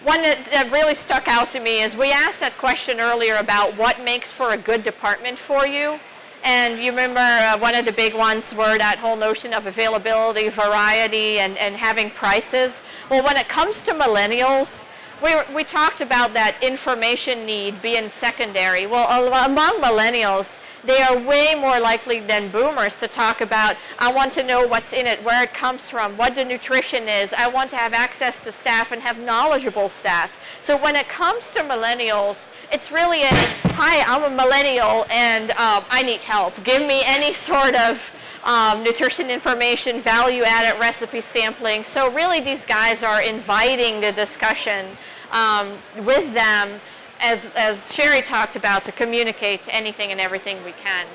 One that really stuck out to me is we asked that question earlier about what makes for a good department for you. And you remember one of the big ones were that whole notion of availability, variety, and having prices. Well, when it comes to millennials, we talked about that information need being secondary. Well, among millennials, they are way more likely than boomers to talk about, I want to know what's in it, where it comes from, what the nutrition is. I want to have access to staff and have knowledgeable staff. So when it comes to millennials, it's really hi, I'm a millennial and I need help. Give me any sort of nutrition information, value-added recipe sampling. So really these guys are inviting the discussion with them, as Sherry talked about, to communicate anything and everything we can.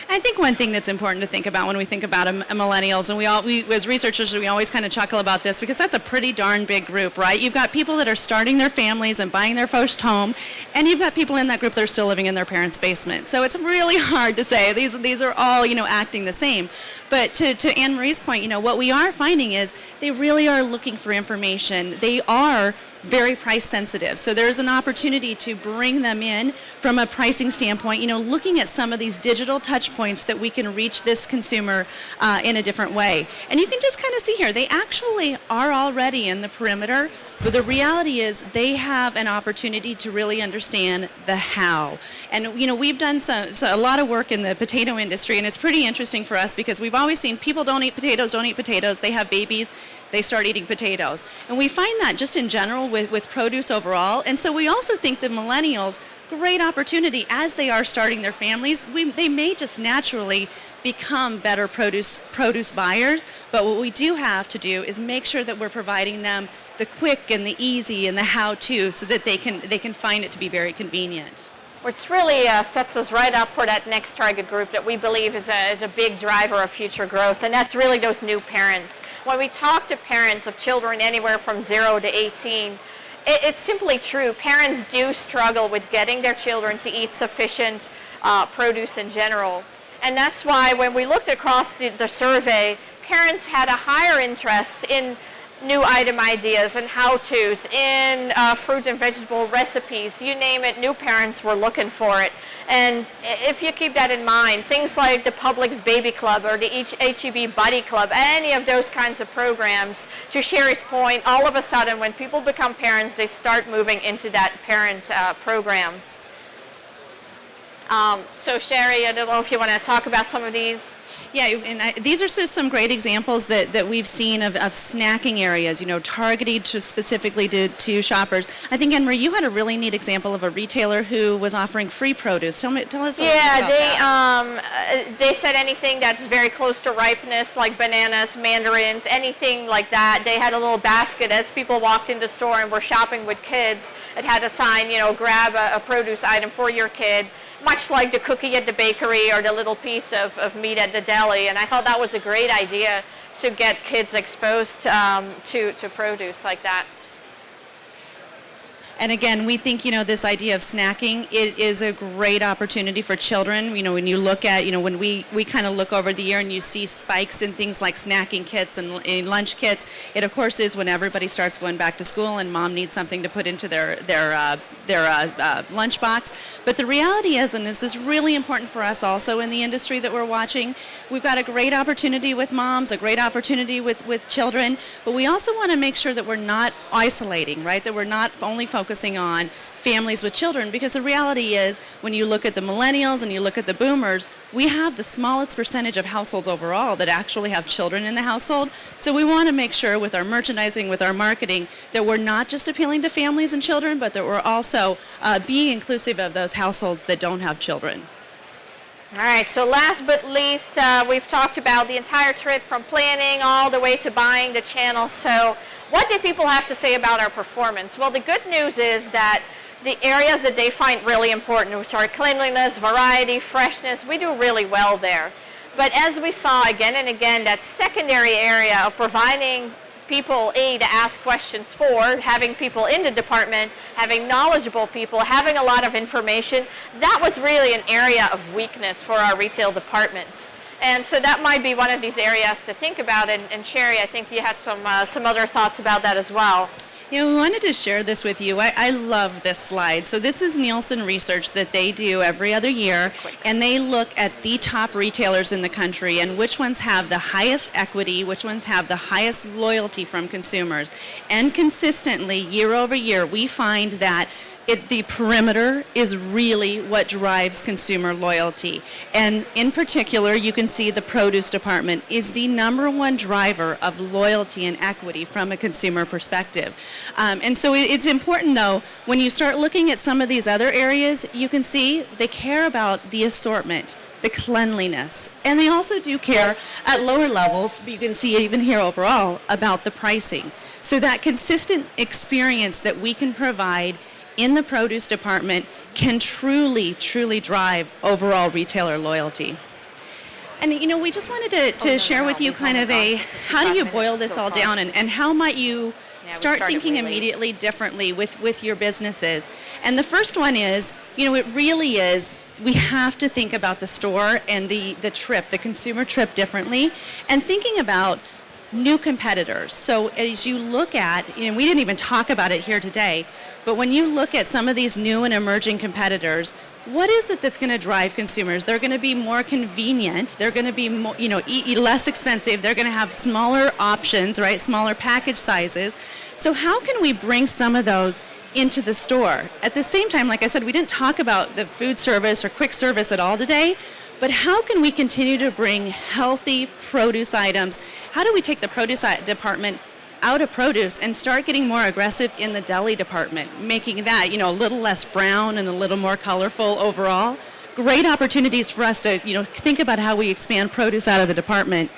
I think one thing that's important to think about when we think about millennials, and we as researchers, we always kind of chuckle about this because that's a pretty darn big group, right? You've got people that are starting their families and buying their first home, and you've got people in that group that are still living in their parents' basement. So it's really hard to say. These are all, acting the same. But to Anne Marie's point, what we are finding is they really are looking for information. They are very price sensitive. So there's an opportunity to bring them in from a pricing standpoint, looking at some of these digital touch points that we can reach this consumer in a different way. And you can just kind of see here, they actually are already in the perimeter, but the reality is they have an opportunity to really understand the how. And we've done a lot of work in the potato industry, and it's pretty interesting for us because we've always seen people don't eat potatoes, they have babies, they start eating potatoes. And we find that just in general with produce overall. And so we also think the millennials, great opportunity as they are starting their families, they may just naturally become better produce buyers, but what we do have to do is make sure that we're providing them the quick and the easy and the how-to so that they can find it to be very convenient. Which really sets us right up for that next target group that we believe is a big driver of future growth, and that's really those new parents. When we talk to parents of children anywhere from 0 to 18, it's simply true. Parents do struggle with getting their children to eat sufficient produce in general. And that's why when we looked across the survey, parents had a higher interest in new item ideas and how-tos, in fruit and vegetable recipes, you name it, new parents were looking for it. And if you keep that in mind, things like the Publix Baby Club or the HEB Buddy Club, any of those kinds of programs, to Sherry's point, all of a sudden when people become parents, they start moving into that parent program. So Sherry, I don't know if you want to talk about some of these. Yeah, and these are just some great examples that we've seen of snacking areas, targeted specifically to shoppers. I think, Anne-Marie, you had a really neat example of a retailer who was offering free produce. Tell us a little bit about that. They said anything that's very close to ripeness, like bananas, mandarins, anything like that. They had a little basket as people walked in the store and were shopping with kids. It had a sign, grab a produce item for your kid, much like the cookie at the bakery or the little piece of meat at the deli. And I thought that was a great idea to get kids exposed to produce like that. And again, we think, this idea of snacking, it is a great opportunity for children. When you look at, when we kind of look over the year and you see spikes in things like snacking kits and lunch kits, it of course is when everybody starts going back to school and mom needs something to put into their lunchbox. But the reality is, and this is really important for us also in the industry that we're watching, we've got a great opportunity with moms, a great opportunity with children, but we also want to make sure that we're not isolating, right? That we're not only focusing on families with children, because the reality is when you look at the millennials and you look at the boomers, we have the smallest percentage of households overall that actually have children in the household. So we want to make sure with our merchandising, with our marketing, that we're not just appealing to families and children, but that we're also being inclusive of those households that don't have children. All right, so last but least, we've talked about the entire trip from planning all the way to buying the channel. So what do people have to say about our performance? Well, the good news is that the areas that they find really important, which are cleanliness, variety, freshness, we do really well there. But as we saw again and again, that secondary area of providing people to ask questions for, having people in the department, having knowledgeable people, having a lot of information, that was really an area of weakness for our retail departments. And so that might be one of these areas to think about. And Sherry, I think you had some other thoughts about that as well. We wanted to share this with you. I love this slide. So this is Nielson research that they do every other year, and they look at the top retailers in the country and which ones have the highest equity, which ones have the highest loyalty from consumers. And consistently, year over year, we find that the perimeter is really what drives consumer loyalty. And in particular, you can see the produce department is the #1 driver of loyalty and equity from a consumer perspective. And so it's important, though, when you start looking at some of these other areas, you can see they care about the assortment, the cleanliness, and they also do care at lower levels, but you can see even here overall, about the pricing. So that consistent experience that we can provide in the produce department can truly, truly drive overall retailer loyalty. And we just wanted to share with you kind of how do you boil this all down, and how might you start thinking immediately differently with your businesses. And the first one is, it really is, we have to think about the store and the trip, the consumer trip differently, and thinking about new competitors. So as you look at, we didn't even talk about it here today, but when you look at some of these new and emerging competitors, what is it that's going to drive consumers? They're going to be more convenient. They're going to be more, less expensive. They're going to have smaller options, right? Smaller package sizes. So how can we bring some of those into the store? At the same time, like I said, we didn't talk about the food service or quick service at all today, but how can we continue to bring healthy produce items? How do we take the produce department out of produce and start getting more aggressive in the deli department, making that, a little less brown and a little more colorful overall? Great opportunities for us to, think about how we expand produce out of the department.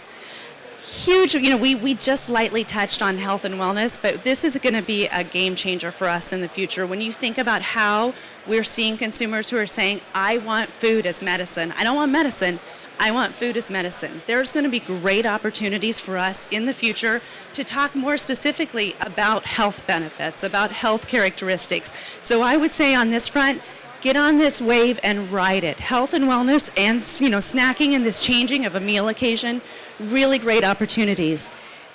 Huge, we just lightly touched on health and wellness, but this is going to be a game changer for us in the future. When you think about how we're seeing consumers who are saying, I want food as medicine. I don't want medicine. I want food as medicine. There's going to be great opportunities for us in the future to talk more specifically about health benefits, about health characteristics. So I would say on this front, get on this wave and ride it. Health and wellness and, snacking and this changing of a meal occasion, really great opportunities.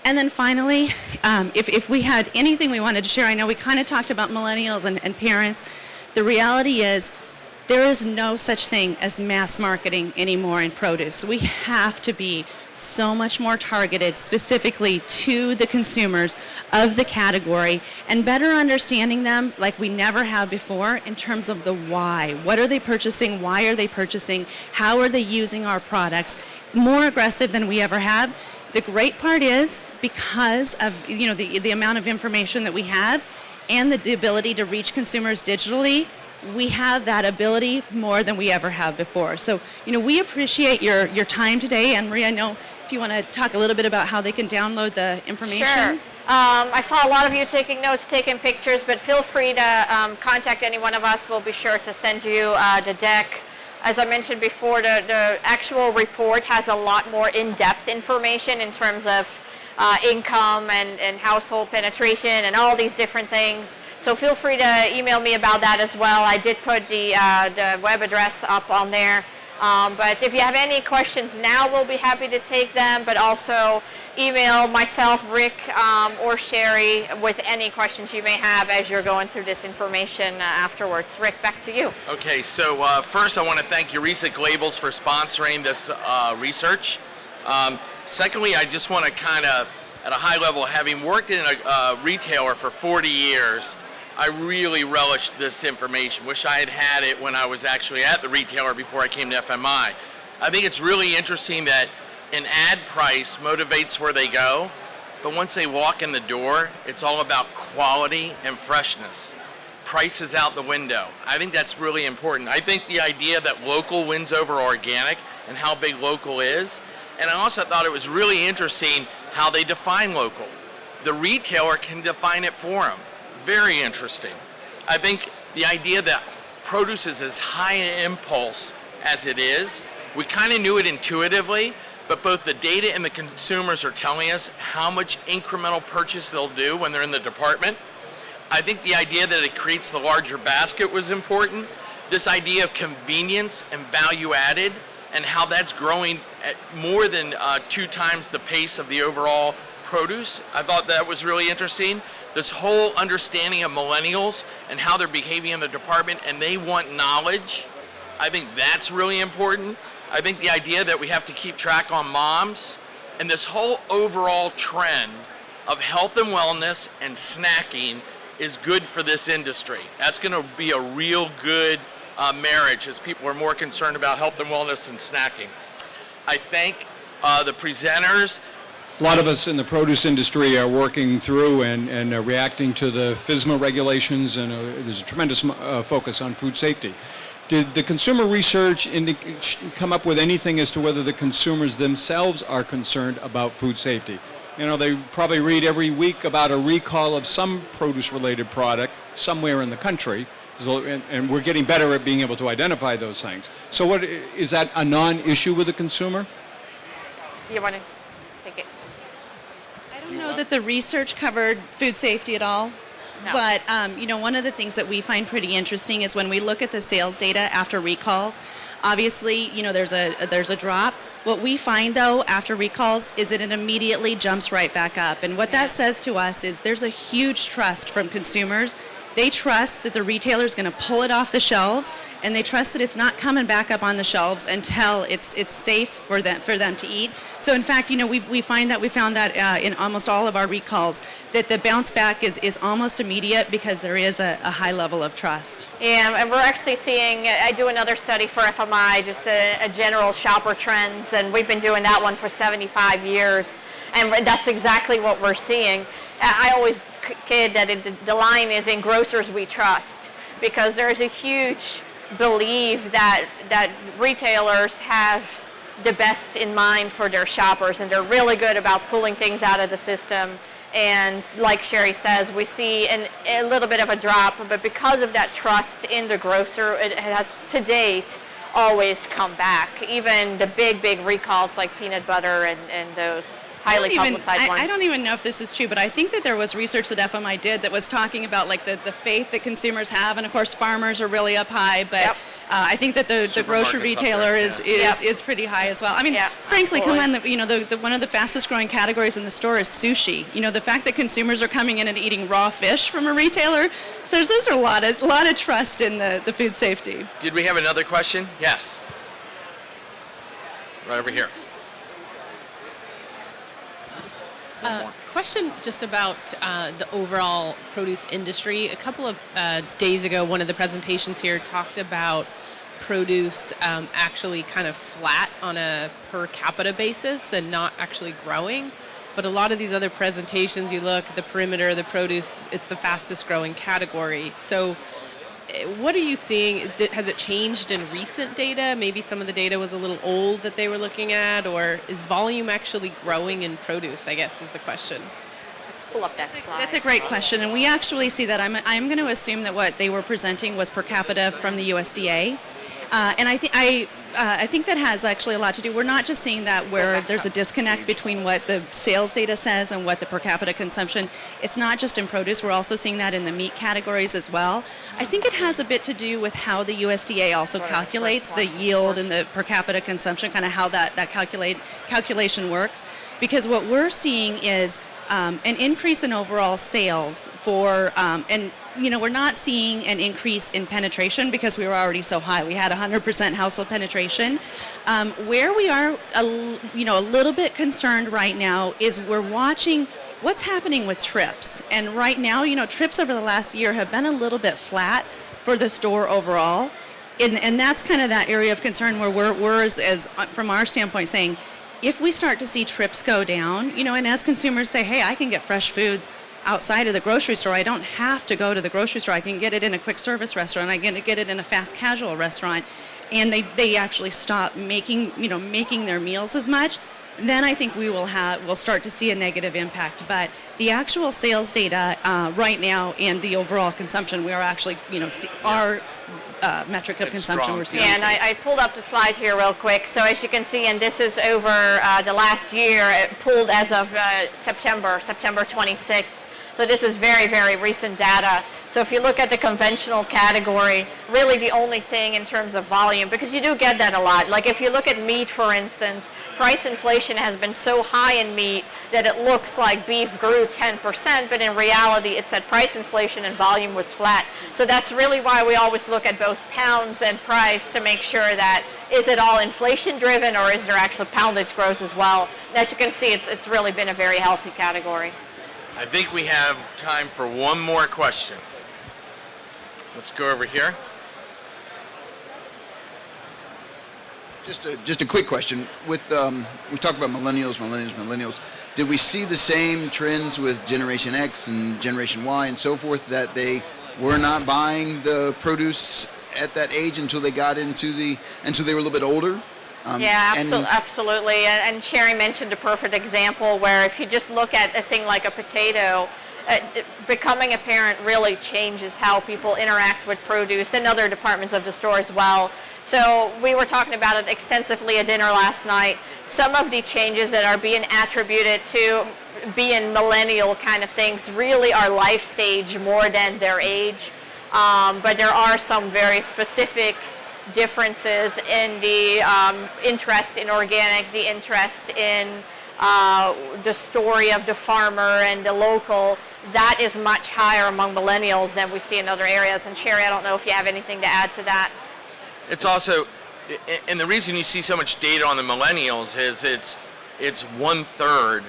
And then finally, if we had anything we wanted to share, I know we kind of talked about millennials and parents. The reality is there is no such thing as mass marketing anymore in produce. We have to be so much more targeted specifically to the consumers of the category and better understanding them like we never have before in terms of the why. What are they purchasing? Why are they purchasing? How are they using our products? More aggressive than we ever have. The great part is because of the amount of information that we have and the ability to reach consumers digitally, we have that ability more than we ever have before. So, we appreciate your time today. And Maria, I know if you want to talk a little bit about how they can download the information. Sure. I saw a lot of you taking notes, taking pictures, but feel free to contact any one of us. We'll be sure to send you the deck. As I mentioned before, the actual report has a lot more in-depth information in terms of income and household penetration and all these different things. So feel free to email me about that as well. I did put the web address up on there. But if you have any questions now, we'll be happy to take them, but also email myself, Rick, or Sherry with any questions you may have as you're going through this information afterwards. Rick, back to you. Okay, so first I want to thank Eureka Labels for sponsoring this research. Secondly, I just want to kind of, at a high level, having worked in a retailer for 40 years, I really relished this information. Wish I had had it when I was actually at the retailer before I came to FMI. I think it's really interesting that an ad price motivates where they go, but once they walk in the door, it's all about quality and freshness. Price is out the window. I think that's really important. I think the idea that local wins over organic and how big local is, and I also thought it was really interesting how they define local. The retailer can define it for them. Very interesting. I think the idea that produce is as high an impulse as it is, we kind of knew it intuitively, but both the data and the consumers are telling us how much incremental purchase they'll do when they're in the department. I think the idea that it creates the larger basket was important. This idea of convenience and value added and how that's growing at more than 2 times the pace of the overall produce, I thought that was really interesting. This whole understanding of millennials and how they're behaving in the department and they want knowledge, I think that's really important. I think the idea that we have to keep track on moms and this whole overall trend of health and wellness and snacking is good for this industry. That's going to be a real good marriage as people are more concerned about health and wellness and snacking. I thank the presenters. A lot of us in the produce industry are working through and reacting to the FSMA regulations, and there's a tremendous focus on food safety. Did the consumer research come up with anything as to whether the consumers themselves are concerned about food safety? They probably read every week about a recall of some produce-related product somewhere in the country, and we're getting better at being able to identify those things. So what is that a non-issue with the consumer? You want to take it? I don't know that the research covered food safety at all. No. But one of the things that we find pretty interesting is when we look at the sales data after recalls. Obviously, there's a drop. What we find though after recalls is that it immediately jumps right back up. And what that says to us is there's a huge trust from consumers. They trust that the retailer is going to pull it off the shelves, and they trust that it's not coming back up on the shelves until it's safe for them to eat. So in fact, we found that in almost all of our recalls that the bounce back is almost immediate because there is a high level of trust. Yeah, and we're actually seeing, I do another study for FMI, just a general shopper trends, and we've been doing that one for 75 years, and that's exactly what we're seeing. I always kid that the line is in grocers we trust, because there's a huge belief that retailers have the best in mind for their shoppers, and they're really good about pulling things out of the system. And like Sherry says, we see a little bit of a drop, but because of that trust in the grocer, it has to date always come back. Even the big recalls like peanut butter and those highly publicized ones. I don't even know if this is true, but I think that there was research that FMI did that was talking about like the faith that consumers have, and of course farmers are really up high, but Yep. I think that the grocery retailer is pretty high as well. I mean, frankly, absolutely. come on, the one of the fastest growing categories in the store is sushi. The fact that consumers are coming in and eating raw fish from a retailer, so there's a lot of trust in the food safety. Did we have another question? Yes. Right over here. Question just about the overall produce industry. A couple of days ago, one of the presentations here talked about produce actually kind of flat on a per capita basis and not actually growing. But a lot of these other presentations, you look at the perimeter, the produce, it's the fastest growing category. So what are you seeing? Has it changed in recent data? Maybe some of the data was a little old that they were looking at, or is volume actually growing in produce, I guess is the question. Let's pull up that slide. That's a great question, and we actually see that. I'm going to assume that what they were presenting was per capita from the USDA, and I think that has actually a lot to do. We're not just seeing that where there's a disconnect between what the sales data says and what the per capita consumption. It's not just in produce. We're also seeing that in the meat categories as well. I think it has a bit to do with how the USDA also calculates the yield and the per capita consumption, kind of how that calculation works. Because what we're seeing is an increase in overall sales for, and we're not seeing an increase in penetration because we were already so high. We had 100% household penetration. Where we are, a little bit concerned right now is we're watching what's happening with trips. And right now, trips over the last year have been a little bit flat for the store overall. And that's kind of that area of concern where we're as from our standpoint saying, if we start to see trips go down, and as consumers say, hey, I can get fresh foods outside of the grocery store. I don't have to go to the grocery store. I can get it in a quick service restaurant. I can get it in a fast casual restaurant. And they actually stop making their meals as much. Then I think we'll start to see a negative impact. But the actual sales data right now and the overall consumption, we are actually, our metric of consumption strong. we're seeing. Yeah, and I pulled up the slide here real quick. So as you can see, and this is over the last year, it pulled as of September 26th. So this is very, very recent data. So if you look at the conventional category, really the only thing in terms of volume, because you do get that a lot. Like if you look at meat, for instance, price inflation has been so high in meat that it looks like beef grew 10%, but in reality it's that price inflation and volume was flat. So that's really why we always look at both pounds and price to make sure that is it all inflation driven or is there actual poundage growth as well. And as you can see, it's really been a very healthy category. I think we have time for one more question. Let's go over here. Just a quick question. With we talk about millennials. Did we see the same trends with Generation X and Generation Y and so forth, that they were not buying the produce at that age until they got until they were a little bit older? Absolutely. And Sherry mentioned a perfect example where if you just look at a thing like a potato, becoming a parent really changes how people interact with produce and other departments of the store as well. So we were talking about it extensively at dinner last night. Some of the changes that are being attributed to being millennial kind of things really are life stage more than their age. But there are some very specific differences in the interest in organic, the interest in the story of the farmer and the local. That is much higher among millennials than we see in other areas. And Sherry, I don't know if you have anything to add to that. It's also, and the reason you see so much data on the millennials is it's 1/3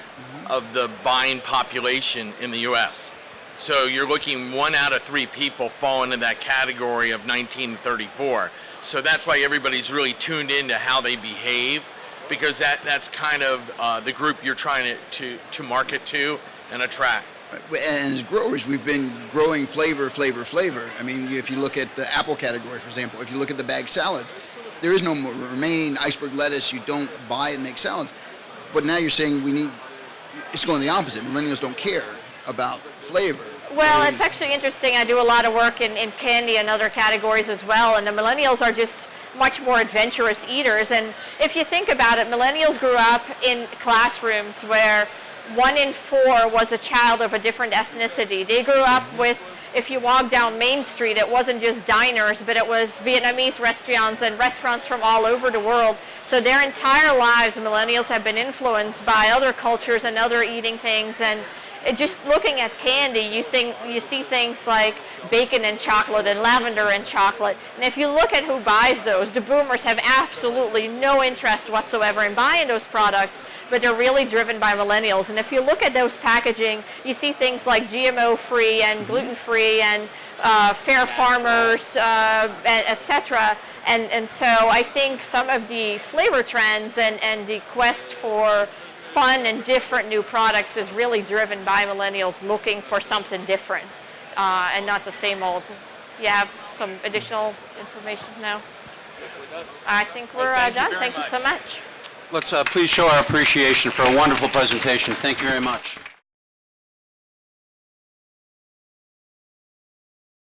of the buying population in the U.S. So you're looking 1 out of 3 people fall into that category of 19 to 34. So that's why everybody's really tuned into how they behave, because that's kind of the group you're trying to market to and attract. And as growers, we've been growing flavor. I mean, if you look at the apple category, for example, if you look at the bagged salads, there is no more romaine, iceberg lettuce. You don't buy it and make salads. But now you're saying it's going the opposite. Millennials don't care about flavor. Well, it's actually interesting. I do a lot of work in candy and other categories as well, and the millennials are just much more adventurous eaters. And if you think about it, millennials grew up in classrooms where 1 in 4 was a child of a different ethnicity. They grew up with, if you walk down Main Street, it wasn't just diners, but it was Vietnamese restaurants and restaurants from all over the world. So their entire lives, millennials have been influenced by other cultures and other eating things. And just looking at candy, you see things like bacon and chocolate and lavender and chocolate. And if you look at who buys those, the boomers have absolutely no interest whatsoever in buying those products, but they're really driven by millennials. And if you look at those packaging, you see things like GMO-free and gluten-free and fair farmers, etc. And so I think some of the flavor trends and the quest for fun and different new products is really driven by millennials looking for something different and not the same old. You have some additional information now? I think we're done. Thank you so much. Let's please show our appreciation for a wonderful presentation. Thank you very much.